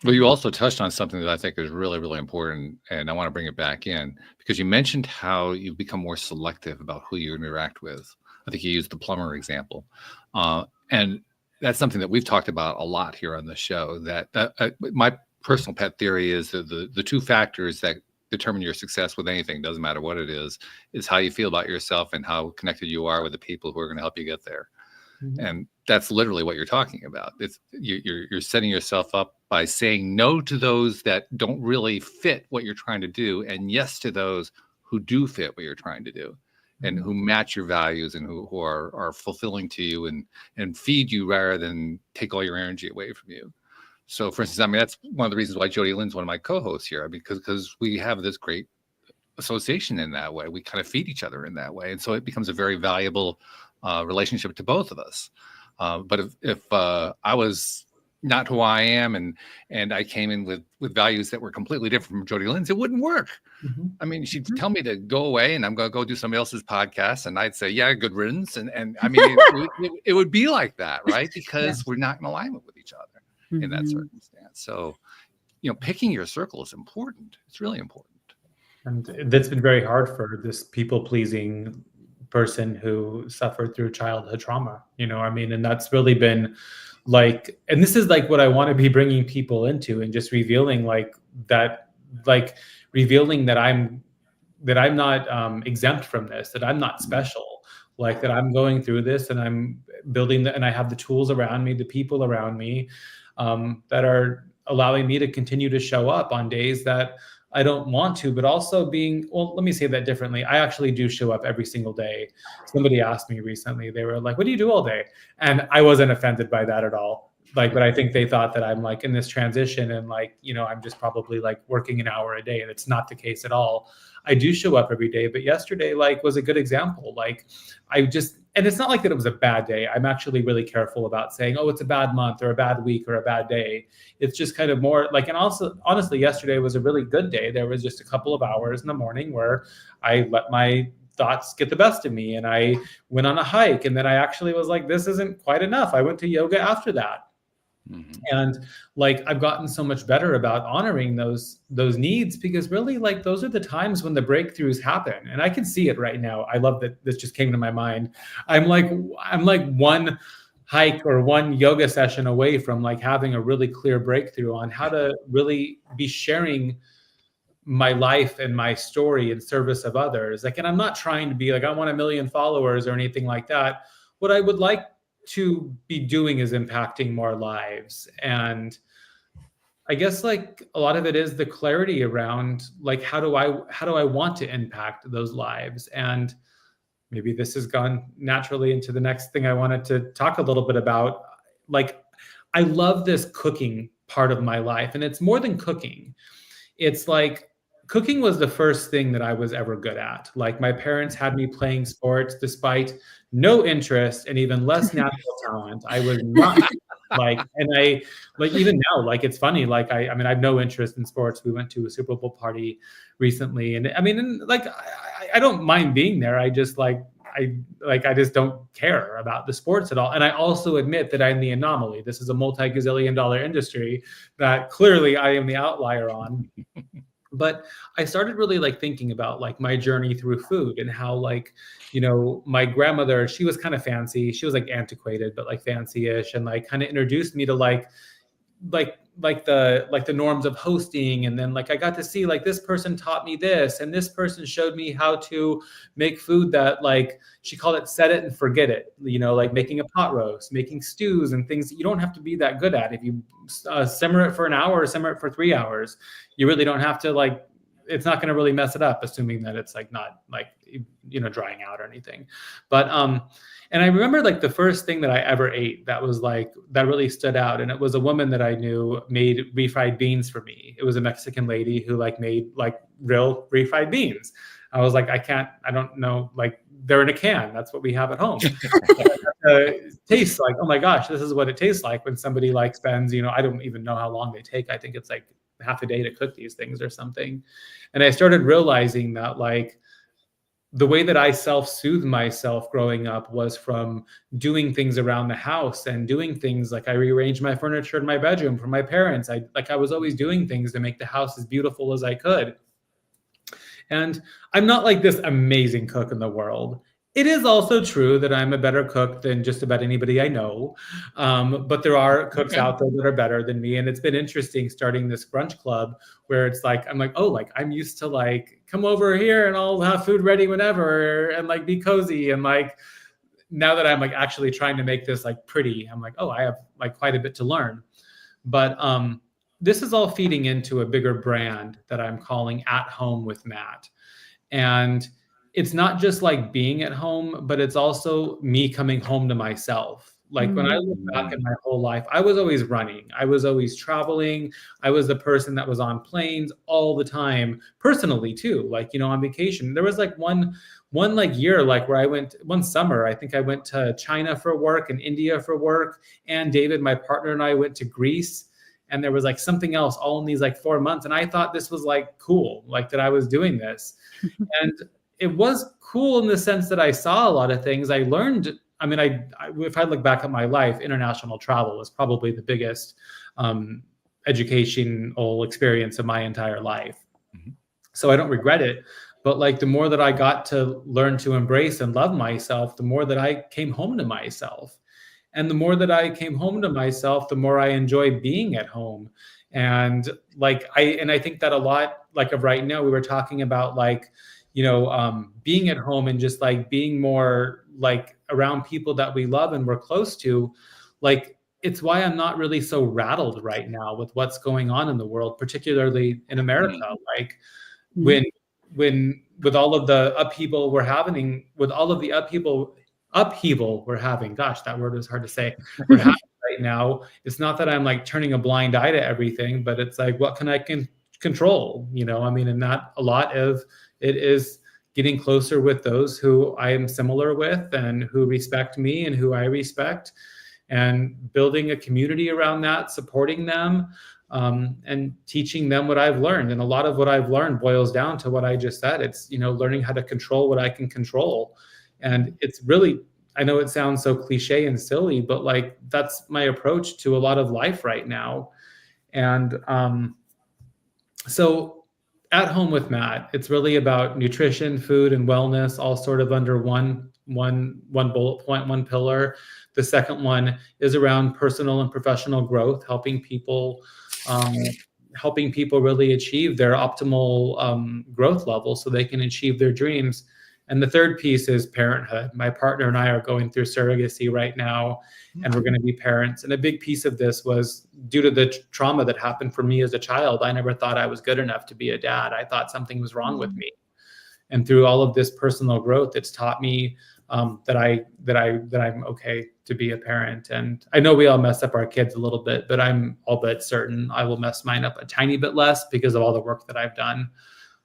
Well, you also touched on something that I think is really, really important, and I want to bring it back in because you mentioned how you've become more selective about who you interact with. I think you used the plumber example. And that's something that we've talked about a lot here on the show, that my personal pet theory is that the two factors that determine your success with anything, doesn't matter what it is how you feel about yourself and how connected you are with the people who are going to help you get there. And that's literally what you're talking about. It's you're setting yourself up by saying no to those that don't really fit what you're trying to do, and yes to those who do fit what you're trying to do, and who match your values and who are fulfilling to you and feed you rather than take all your energy away from you. So, for instance, that's one of the reasons why Jody Lynn's one of my co-hosts here, because we have this great association in that way. We kind of feed each other in that way, and so it becomes a very valuable relationship to both of us. But if I was not who I am and I came in with values that were completely different from Jody Lynn's, it wouldn't work. I mean, she'd tell me to go away and I'm going to go do somebody else's podcast, and I'd say, yeah, good riddance. And I mean, it would be like that, right? Because we're not in alignment with each other in that circumstance. So, picking your circle is important. It's really important. And that's been very hard for this people-pleasing person who suffered through childhood trauma, and that's really been like, and this is like what I want to be bringing people into, and just revealing revealing that I'm not exempt from this, that I'm not special, like that I'm going through this and I'm building and I have the tools around me, the people around me that are allowing me to continue to show up on days that I don't want to, but also let me say that differently. I actually do show up every single day. Somebody asked me recently, they were like, what do you do all day? And I wasn't offended by that at all. Like, but I think they thought that I'm like in this transition and like, I'm just probably like working an hour a day, and it's not the case at all. I do show up every day, but yesterday like was a good example. Like and it's not like that it was a bad day. I'm actually really careful about saying, oh, it's a bad month or a bad week or a bad day. It's just kind of more like, and also honestly, yesterday was a really good day. There was just a couple of hours in the morning where I let my thoughts get the best of me, and I went on a hike, and then I actually was like, this isn't quite enough. I went to yoga after that. And like, I've gotten so much better about honoring those needs, because really like those are the times when the breakthroughs happen. And I can see it right now. I love that this just came to my mind. I'm like one hike or one yoga session away from like having a really clear breakthrough on how to really be sharing my life and my story in service of others. Like, and I'm not trying to be like, I want 1 million followers or anything like that. What I would like to be doing is impacting more lives. And I guess like a lot of it is the clarity around like how do I want to impact those lives. And maybe this has gone naturally into the next thing I wanted to talk a little bit about. Like, I love this cooking part of my life, and it's more than cooking. It's like cooking was the first thing that I was ever good at. Like, my parents had me playing sports despite no interest and even less natural talent. I was not like, and I like even now, like it's funny. Like I mean, I have no interest in sports. We went to a Super Bowl party recently, and I mean, and, like I don't mind being there. I just I just don't care about the sports at all. And I also admit that I'm the anomaly. This is a multi-gazillion-dollar industry that clearly I am the outlier on. But I started really like thinking about like my journey through food and how like, you know, my grandmother, she was kind of fancy. She was like antiquated, but like fancy-ish, and like kind of introduced me to like the norms of hosting. And then like I got to see like this person taught me this, and this person showed me how to make food that like she called it set it and forget it, you know, like making a pot roast, making stews and things that you don't have to be that good at. If you simmer it for an hour or simmer it for 3 hours, you really don't have to like, it's not going to really mess it up, assuming that it's like not like, you know, drying out or anything. But and I remember like the first thing that I ever ate that was like, that really stood out. And it was a woman that I knew made refried beans for me. It was a Mexican lady who like made like real refried beans. I was like, I don't know, like they're in a can. That's what we have at home. Tastes like, oh my gosh, this is what it tastes like when somebody like spends, you know, I don't even know how long they take. I think it's like half a day to cook these things or something. And I started realizing that like, the way that I self-soothed myself growing up was from doing things around the house and doing things like I rearranged my furniture in my bedroom for my parents. I was always doing things to make the house as beautiful as I could. And I'm not like this amazing cook in the world. It is also true that I'm a better cook than just about anybody I know. But there are cooks out there that are better than me. And it's been interesting starting this brunch club where it's like, I'm like, oh, like I'm used to like, come over here and I'll have food ready whenever and like be cozy. And like, now that I'm like actually trying to make this like pretty, I'm like, oh, I have like quite a bit to learn. But this is all feeding into a bigger brand that I'm calling At Home with Matt. And it's not just like being at home, but it's also me coming home to myself. Like when I look back at my whole life, I was always running. I was always traveling. I was the person that was on planes all the time, personally too, like, you know, on vacation. There was like one like year, like where I went one summer, I think I went to China for work and India for work. And David, my partner, and I went to Greece. And there was like something else all in these like 4 months. And I thought this was like cool, like that I was doing this. And it was cool in the sense that I saw a lot of things. I learned, I mean, if I look back at my life, international travel was probably the biggest educational experience of my entire life. Mm-hmm. So I don't regret it. But like the more that I got to learn to embrace and love myself, the more that I came home to myself. And the more that I came home to myself, the more I enjoy being at home. And like, I think that a lot, like of right now, we were talking about like, you know, being at home and just like being more like around people that we love and we're close to. Like, it's why I'm not really so rattled right now with what's going on in the world, particularly in America. Like when with all of the upheaval we're having, we're having, gosh, that word was hard to say. We're having right now. It's not that I'm like turning a blind eye to everything, but it's like, what can I control? You know, I mean, and not a lot of it is getting closer with those who I am similar with and who respect me and who I respect, and building a community around that, supporting them, and teaching them what I've learned. And a lot of what I've learned boils down to what I just said. It's, you know, learning how to control what I can control. And it's really, I know it sounds so cliche and silly, but like, that's my approach to a lot of life right now. And so At Home with Matt, it's really about nutrition, food, and wellness, all sort of under one bullet point, one pillar. The second one is around personal and professional growth, helping people really achieve their optimal growth level so they can achieve their dreams. And the third piece is parenthood. My partner and I are going through surrogacy right now, and we're going to be parents. And a big piece of this was due to the trauma that happened for me as a child. I never thought I was good enough to be a dad. I thought something was wrong with me. And through all of this personal growth, it's taught me that I'm okay to be a parent. And I know we all mess up our kids a little bit, but I'm all but certain I will mess mine up a tiny bit less because of all the work that I've done.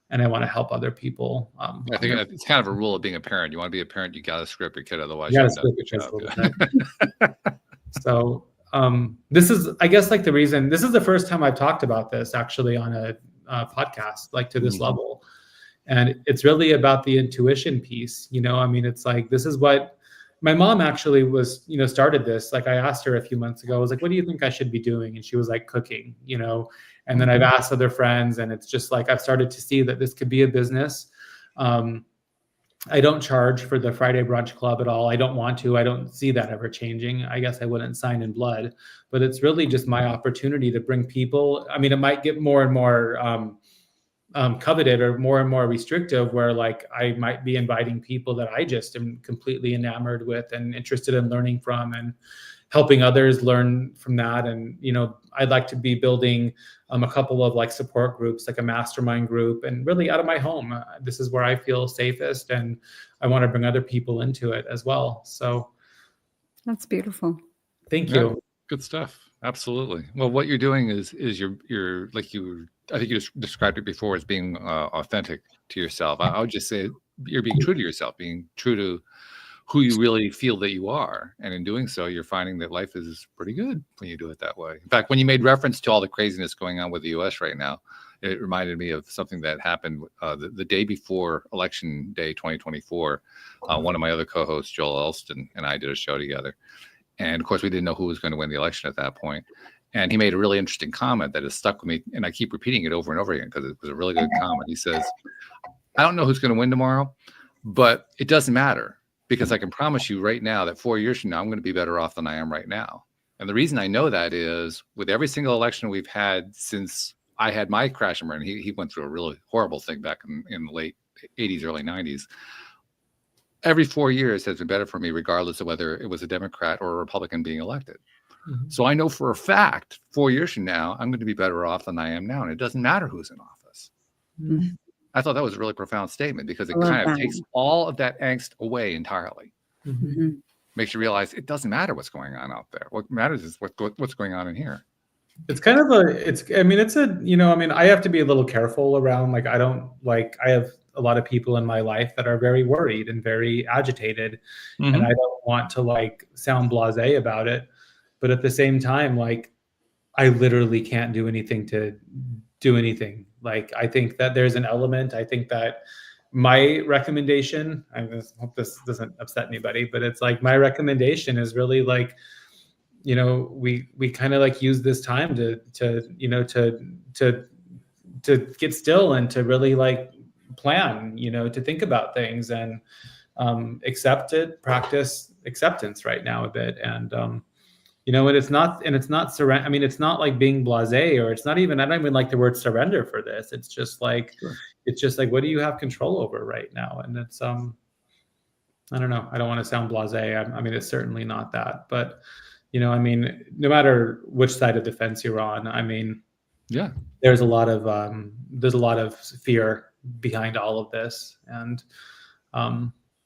And I want to help other people. I think it's kind of a rule of being a parent. You want to be a parent, you got to script your kid, otherwise You you gotta don't do a script good job. So this is, I guess, like the reason, this is the first time I've talked about this actually on a podcast, like to this level. And it's really about the intuition piece. I mean, it's like, this is what my mom actually was, started this. Like I asked her a few months ago, I was like, what do you think I should be doing? And she was like, cooking, and then I've asked other friends, and it's just like, I've started to see that this could be a business. I don't charge for the Friday Brunch Club at all. I don't want to. I don't see that ever changing. I guess I wouldn't sign in blood, but it's really just my opportunity to bring people. I mean, it might get more and more coveted or more restrictive, where like I might be inviting people that I just am completely enamored with and interested in learning from, and helping others learn from that. And I'd like to be building a couple of like support groups, like a mastermind group, and really out of my home. This is where I feel safest, and I want to bring other people into it as well. So that's beautiful. Thank you. Yeah, good stuff. Absolutely. Well, what you're doing is you're like I think you just described it before as being authentic to yourself. I would just say you're being true to yourself, being true to who you really feel that you are. And in doing so, you're finding that life is pretty good when you do it that way. In fact, when you made reference to all the craziness going on with the US right now, it reminded me of something that happened the day before Election Day 2024. One of my other co-hosts, Joel Elston, and I did a show together. And of course, we didn't know who was going to win the election at that point. And he made a really interesting comment that has stuck with me. And I keep repeating it over and over again because it was a really good comment. He says, I don't know who's going to win tomorrow, but it doesn't matter, because I can promise you right now that 4 years from now, I'm going to be better off than I am right now. And the reason I know that is with every single election we've had since I had my crash and burn, he went through a really horrible thing back in the late 80s, early 90s. Every 4 years has been better for me, regardless of whether it was a Democrat or a Republican being elected. So I know for a fact 4 years from now, I'm going to be better off than I am now. And it doesn't matter who's in office. I thought that was a really profound statement, because it kind of takes all of that angst away entirely. Makes you realize it doesn't matter what's going on out there. What matters is what's going on in here. It's kind of I have to be a little careful around, like, I have a lot of people in my life that are very worried and very agitated, and I don't want to like sound blasé about it. But at the same time, like, I literally can't do anything to do anything. Like, I think that there's an element. I think that my recommendation, I hope this doesn't upset anybody, but it's like my recommendation is really like, we kind of like use this time to get still and to really like plan, to think about things and practice acceptance right now a bit. And and it's not surrender. I mean, it's not like being blasé, or it's not even, I don't even like the word surrender for this. It's just like, It's just like, what do you have control over right now? And it's, I don't know. I don't want to sound blasé. I mean, it's certainly not that, but no matter which side of the fence you're on, I mean, yeah, there's a lot of fear behind all of this. And,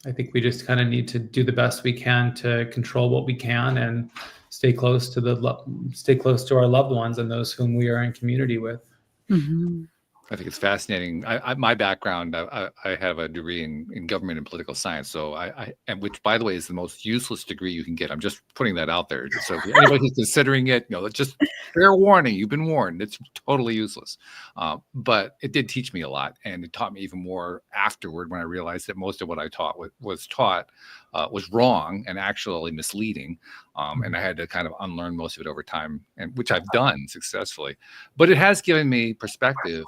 I think we just kind of need to do the best we can to control what we can and stay close to our loved ones and those whom we are in community with. I think it's fascinating. My background, I have a degree in government and political science. So and which, by the way, is the most useless degree you can get. I'm just putting that out there. So if anybody who's considering it, just fair warning, you've been warned. It's totally useless. But it did teach me a lot, and it taught me even more afterward when I realized that most of what I was taught was wrong and actually misleading. And I had to kind of unlearn most of it over time, and which I've done successfully. But it has given me perspective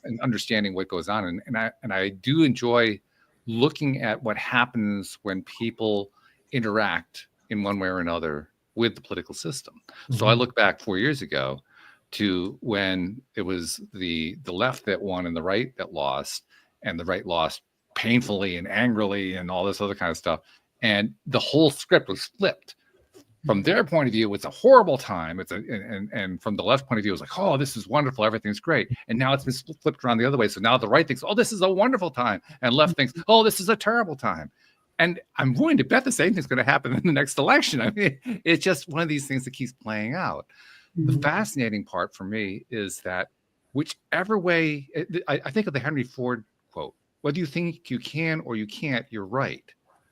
and understanding what goes on. And I do enjoy looking at what happens when people interact in one way or another with the political system. So I look back 4 years ago to when it was the left that won and the right that lost, and the right lost painfully and angrily and all this other kind of stuff. And the whole script was flipped. From their point of view, it's a horrible time. And from the left point of view, it's like, oh, this is wonderful. Everything's great. And now it's been flipped around the other way. So now the right thinks, oh, this is a wonderful time. And left thinks, oh, this is a terrible time. And I'm willing to bet the same thing's going to happen in the next election. I mean, it's just one of these things that keeps playing out. The fascinating part for me is that whichever way, I think of the Henry Ford quote, whether you think you can or you can't, you're right.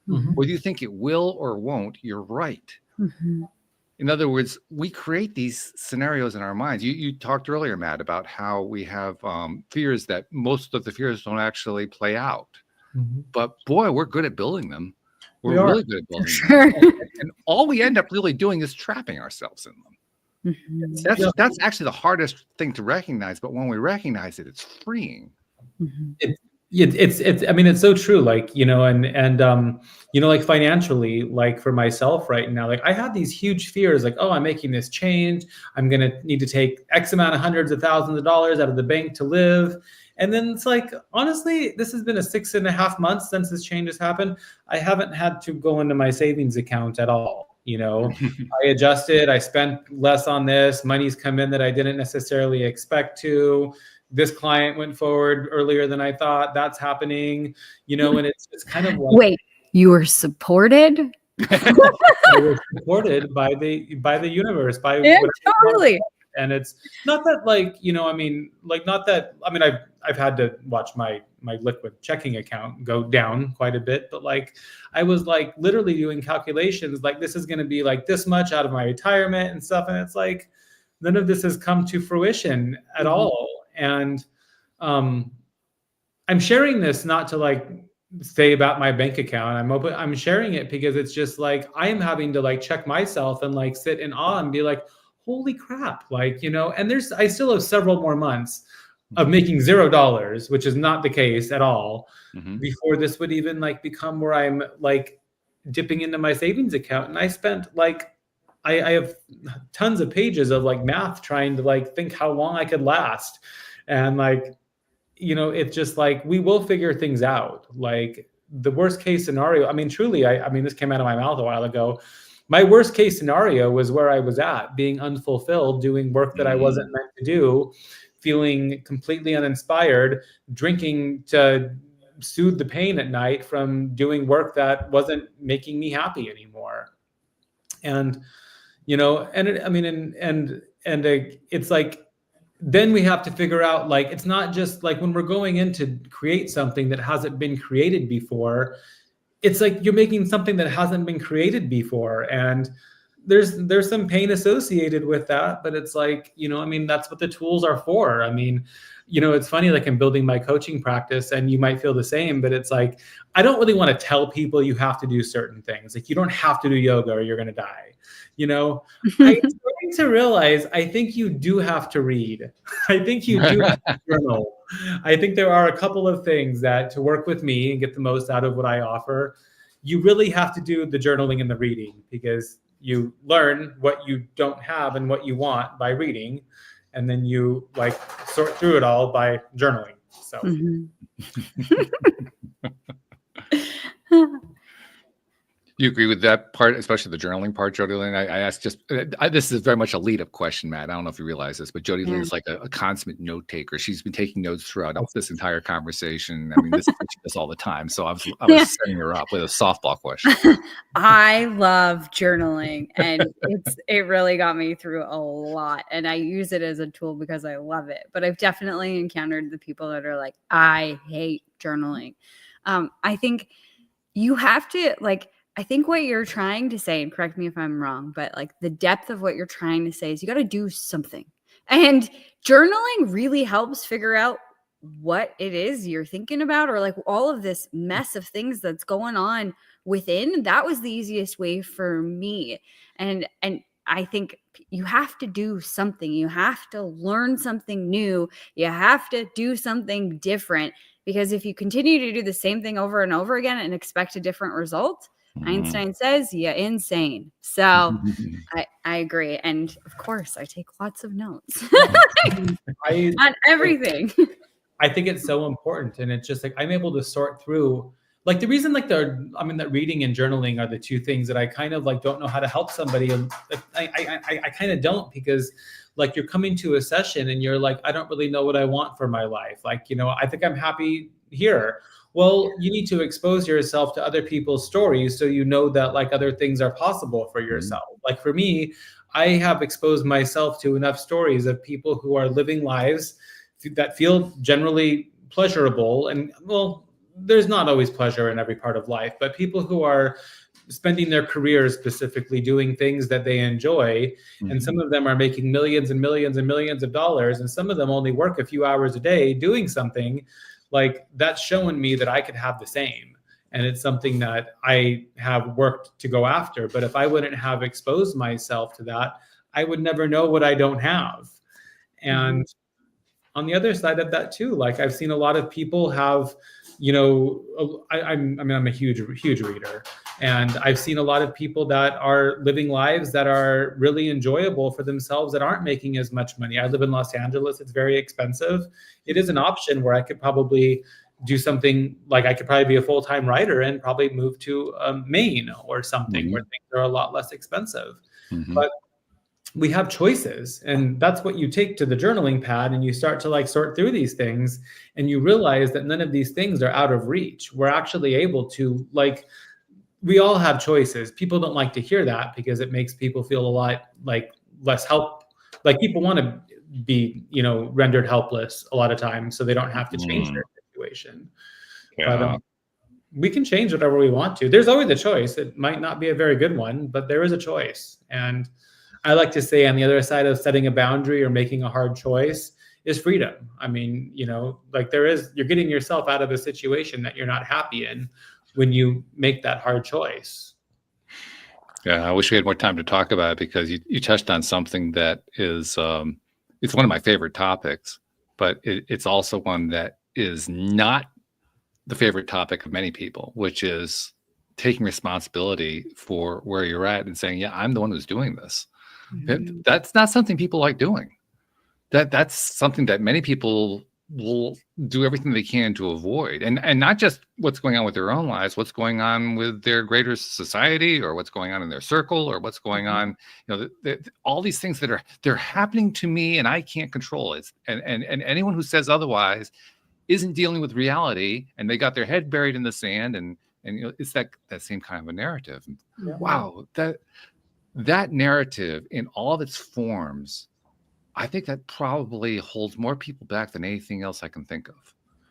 Whether you think it will or won't, you're right. In other words, we create these scenarios in our minds. You talked earlier, Matt, about how we have fears that most of the fears don't actually play out. But boy, we're good at building them. We're really good at building them. And all we end up really doing is trapping ourselves in them. That's actually the hardest thing to recognize. But when we recognize it, it's freeing. It's I mean, it's so true. Like, you know, and you know, like financially, like for myself right now, like I had these huge fears, like, oh, I'm making this change. I'm going to need to take X amount of hundreds of thousands of dollars out of the bank to live. And then it's like, honestly, this has been a 6.5 months since this change has happened. I haven't had to go into my savings account at all. You know, I adjusted, I spent less on this, money's come in that I didn't necessarily expect to. This client went forward earlier than I thought. That's happening, you know, and it's kind of like, wait, you were supported? I was supported by the universe, by totally. And it's not that, like, you know, I mean, like, not that, I mean, I've had to watch my liquid checking account go down quite a bit, but like, I was like literally doing calculations, like this is going to be like this much out of my retirement and stuff. And it's like, none of this has come to fruition at all. And I'm sharing this not to like say about my bank account. I'm sharing it because it's just like, I'm having to like check myself and like sit in awe and be like, holy crap. Like, you know, and I still have several more months of making $0, which is not the case at all, before this would even like become where I'm like dipping into my savings account. And I spent like, I have tons of pages of like math trying to like think how long I could last. And like, you know, it's just like, we will figure things out. Like the worst case scenario, I mean, truly, I mean, this came out of my mouth a while ago. My worst case scenario was where I was at, being unfulfilled, doing work that I wasn't meant to do, feeling completely uninspired, drinking to soothe the pain at night from doing work that wasn't making me happy anymore. And, you know, it's like, then we have to figure out, like, it's not just like when we're going in to create something that hasn't been created before, it's like you're making something that hasn't been created before. And there's some pain associated with that, but it's like, you know, I mean, that's what the tools are for. I mean, you know, it's funny, like I'm building my coaching practice and you might feel the same, but it's like, I don't really want to tell people you have to do certain things. Like you don't have to do yoga or you're going to die. You know, I'm starting to realize, I think you do have to read. I think you do have to journal. I think there are a couple of things that to work with me and get the most out of what I offer, you really have to do the journaling and the reading, because you learn what you don't have and what you want by reading. And then you like sort through it all by journaling. So. You agree with that part, especially the journaling part, Jody Lynn? I asked this is very much a lead-up question, Matt. I don't know if you realize this, but Jody Lynn is like a consummate note taker. She's been taking notes throughout this entire conversation. I mean, this all the time. So I was setting her up with a softball question. I love journaling, and it really got me through a lot. And I use it as a tool because I love it. But I've definitely encountered the people that are like, I hate journaling. I think you have to like. I think what you're trying to say, and correct me if I'm wrong, but like the depth of what you're trying to say is you got to do something. And journaling really helps figure out what it is you're thinking about, or like all of this mess of things that's going on within. That was the easiest way for me. And I think you have to do something. You have to learn something new. You have to do something different, because if you continue to do the same thing over and over again and expect a different result, Einstein says you're insane. So I agree. And of course, I take lots of notes on everything. I think it's so important. And it's just like, I'm able to sort through, like the reason like that reading and journaling are the two things that I kind of like don't know how to help somebody. And I kind of don't, because like you're coming to a session and you're like, I don't really know what I want for my life. Like, I think I'm happy here. Well, you need to expose yourself to other people's stories so you know that like other things are possible for yourself. Like for me, I have exposed myself to enough stories of people who are living lives that feel generally pleasurable. And well, there's not always pleasure in every part of life, but people who are spending their careers specifically doing things that they enjoy. And some of them are making millions and millions and millions of dollars. And some of them only work a few hours a day doing something. Like that's showing me that I could have the same. And it's something that I have worked to go after. But if I wouldn't have exposed myself to that, I would never know what I don't have. And on the other side of that too, like I've seen a lot of people have, I'm a huge reader, and I've seen a lot of people that are living lives that are really enjoyable for themselves that aren't making as much money. I live in Los Angeles. It's very expensive. It is an option where I could probably do something like I could probably be a full-time writer and probably move to Maine or something where things are a lot less expensive. But we have choices, and that's what you take to the journaling pad, and you start to like sort through these things, and you realize that none of these things are out of reach. We're actually able to, like, we all have choices. People don't like to hear that because it makes people feel a lot like less help. Like people want to be, rendered helpless a lot of times so they don't have to change their situation. But we can change whatever we want to. There's always a choice. It might not be a very good one, but there is a choice. And I like to say on the other side of setting a boundary or making a hard choice is freedom. I mean, like you're getting yourself out of a situation that you're not happy in when you make that hard choice. Yeah, I wish we had more time to talk about it, because you touched on something that is, it's one of my favorite topics, but it's also one that is not the favorite topic of many people, which is taking responsibility for where you're at and saying, yeah, I'm the one who's doing this. That's not something people like doing. That's something that many people will do everything they can to avoid, and not just what's going on with their own lives, what's going on with their greater society, or what's going on in their circle, or what's going on, all these things that they're happening to me and I can't control it. And anyone who says otherwise isn't dealing with reality, and they got their head buried in the sand, and it's that same kind of a narrative. Wow, that narrative in all of its forms, I think that probably holds more people back than anything else I can think of.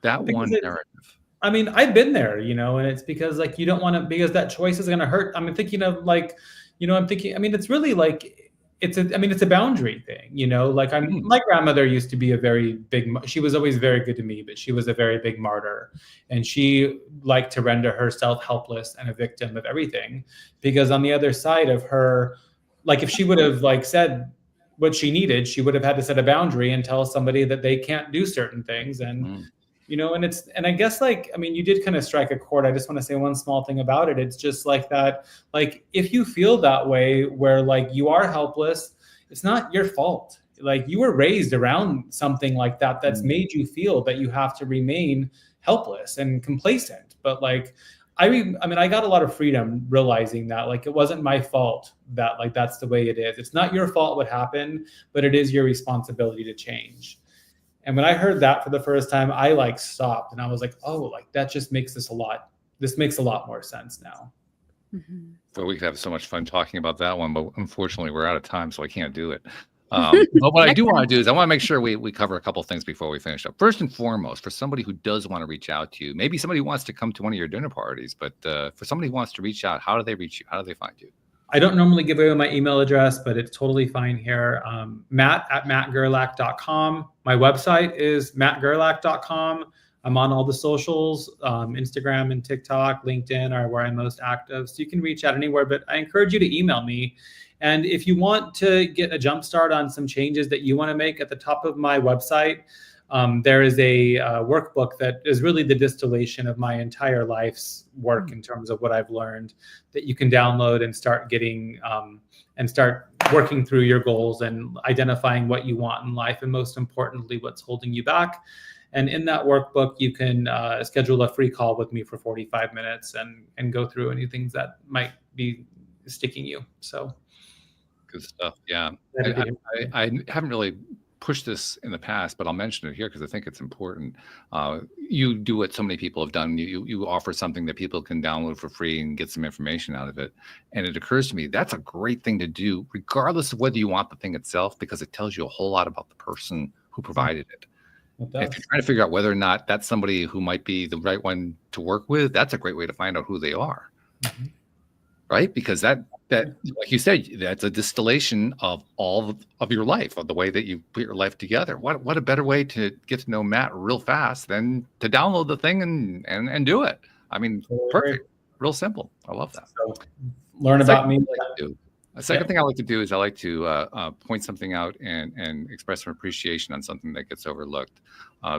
That one narrative. I mean, I've been there, and it's because like you don't want to, because that choice is going to hurt. I'm thinking of like, it's really like, it's a boundary thing, like my grandmother used to be she was always very good to me, but she was a very big martyr, and she liked to render herself helpless and a victim of everything, because on the other side of her, like if she would have like said what she needed, she would have had to set a boundary and tell somebody that they can't do certain things. And, and I guess like, you did kind of strike a chord. I just want to say one small thing about it. It's just like that, like, if you feel that way where like you are helpless, it's not your fault. Like you were raised around something like that, that's made you feel that you have to remain helpless and complacent. But like, I got a lot of freedom realizing that like it wasn't my fault that like that's the way it is. It's not your fault what happened, but it is your responsibility to change. And when I heard that for the first time, I like stopped and I was like, oh, like that just makes this makes a lot more sense now. Well, we could have so much fun talking about that one, but unfortunately we're out of time, so I can't do it. But what I do want to do is I want to make sure we cover a couple of things before we finish up. First and foremost, for somebody who does want to reach out to you, maybe somebody wants to come to one of your dinner parties, but for somebody who wants to reach out, how do they reach you? How do they find you? I don't normally give away my email address, but it's totally fine here. Matt@mattgerlach.com. My website is mattgerlach.com. I'm on all the socials, Instagram and TikTok, LinkedIn are where I'm most active. So you can reach out anywhere, but I encourage you to email me. And if you want to get a jump start on some changes that you want to make, at the top of my website, there is a workbook that is really the distillation of my entire life's work in terms of what I've learned, that you can download and start getting and start working through your goals and identifying what you want in life, and most importantly, what's holding you back. And in that workbook, you can schedule a free call with me for 45 minutes and go through any things that might be sticking you. So good stuff. Yeah. that'd be I haven't really pushed this in the past, but I'll mention it here because I think it's important. You do what so many people have done. You offer something that people can download for free and get some information out of it. And it occurs to me that's a great thing to do, regardless of whether you want the thing itself, because it tells you a whole lot about the person who provided it. If you're trying to figure out whether or not that's somebody who might be the right one to work with, that's a great way to find out who they are. Mm-hmm. Right? Because that, like you said, that's a distillation of all of your life, of the way that you put your life together. What a better way to get to know Matt real fast than to download the thing and do it. I mean, perfect, real simple. I love that. So learn about me. The second thing I like to do is I like to point something out and express some appreciation on something that gets overlooked,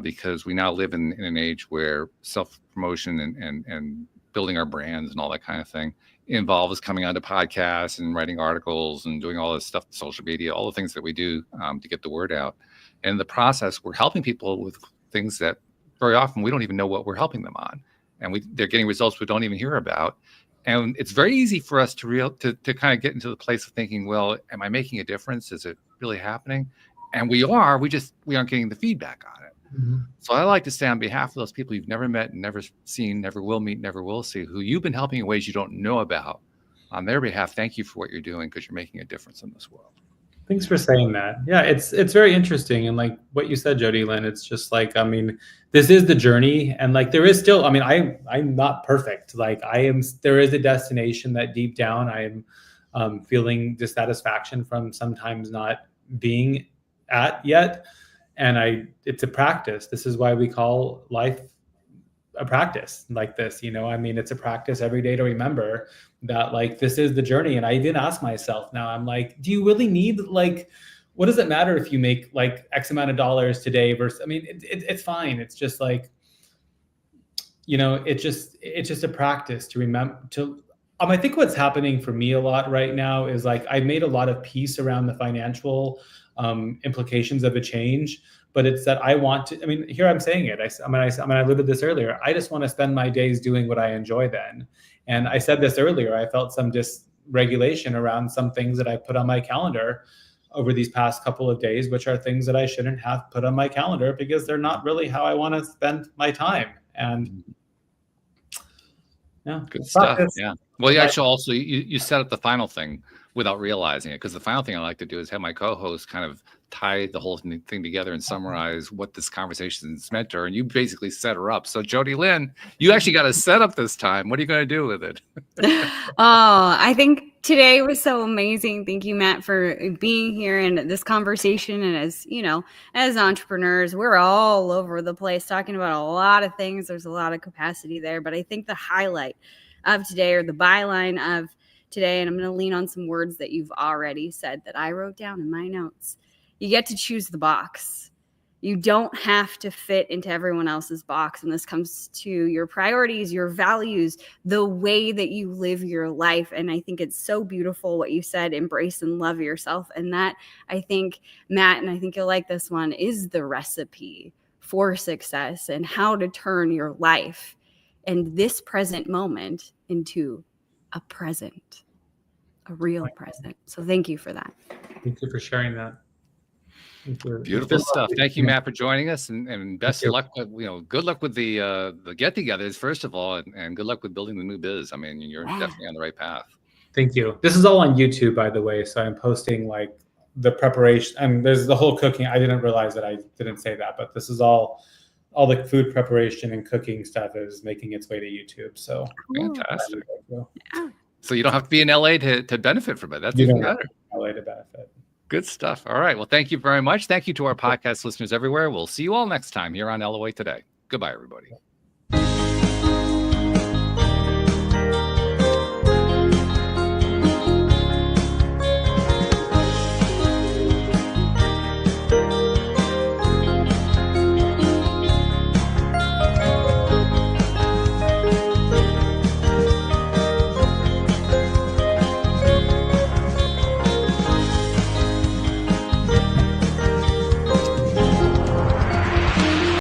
because we now live in an age where self-promotion and building our brands and all that kind of thing involves coming onto podcasts and writing articles and doing all this stuff, social media, all the things that we do to get the word out. And in the process, we're helping people with things that very often we don't even know what we're helping them on. And they're getting results we don't even hear about. And it's very easy for us to kind of get into the place of thinking, well, am I making a difference? Is it really happening? And we are, we aren't getting the feedback on it. Mm-hmm. So I like to say on behalf of those people you've never met, never seen, never will meet, never will see, who you've been helping in ways you don't know about, on their behalf, thank you for what you're doing, because you're making a difference in this world. Thanks for saying that. Yeah, it's very interesting. And like what you said, Jody Lynn, it's just like, I mean, this is the journey. And like, there is still, I mean, I'm not perfect. Like there is a destination that deep down I am feeling dissatisfaction from sometimes not being at yet. And it's a practice. This is why we call life a practice like this, you know. I mean, it's a practice every day to remember that like this is the journey. And I even ask myself now, I'm like, do you really need, like, what does it matter if you make like X amount of dollars today versus, I mean, it's fine. It's just like, you know, it's just a practice to remember to, I think what's happening for me a lot right now is like, I've made a lot of peace around the financial implications of a change, but it's that I want to, I mean, here I'm saying it. I alluded this earlier. I just want to spend my days doing what I enjoy then. And I said this earlier, I felt some dysregulation around some things that I put on my calendar over these past couple of days, which are things that I shouldn't have put on my calendar because they're not really how I want to spend my time. And yeah, good stuff. Yeah. Well, you actually also, you set up the final thing without realizing it, because the final thing I like to do is have my co-host kind of tie the whole thing together and summarize what this conversation is meant to her. And you basically set her up. So Jody Lynn, you actually got a setup this time. What are you going to do with it? I think today was so amazing. Thank you, Matt, for being here and this conversation. And as you know, as entrepreneurs, we're all over the place talking about a lot of things. There's a lot of capacity there, but I think the highlight of today, or the byline of today, and I'm going to lean on some words that you've already said that I wrote down in my notes. You get to choose the box. You don't have to fit into everyone else's box. And this comes to your priorities, your values, the way that you live your life. And I think it's so beautiful what you said, embrace and love yourself. And that, I think, Matt, and I think you'll like this one, is the recipe for success and how to turn your life and this present moment into a present, a real present. So thank you for that. Thank you for sharing that. Beautiful stuff. Thank you, Matt, for joining us, and best of luck. Good luck with the get-togethers, first of all, and good luck with building the new biz. I mean, you're definitely on the right path. Thank you. This is all on YouTube, by the way. So I'm posting like the preparation, and there's the whole cooking. I didn't realize that I didn't say that, but this is all the food preparation and cooking stuff is making its way to YouTube. So fantastic. So you don't have to be in LA to benefit from it. That's even better. LA to benefit. Good stuff. All right. Well, thank you very much. Thank you to our podcast listeners everywhere. We'll see you all next time here on LOA Today. Goodbye, everybody.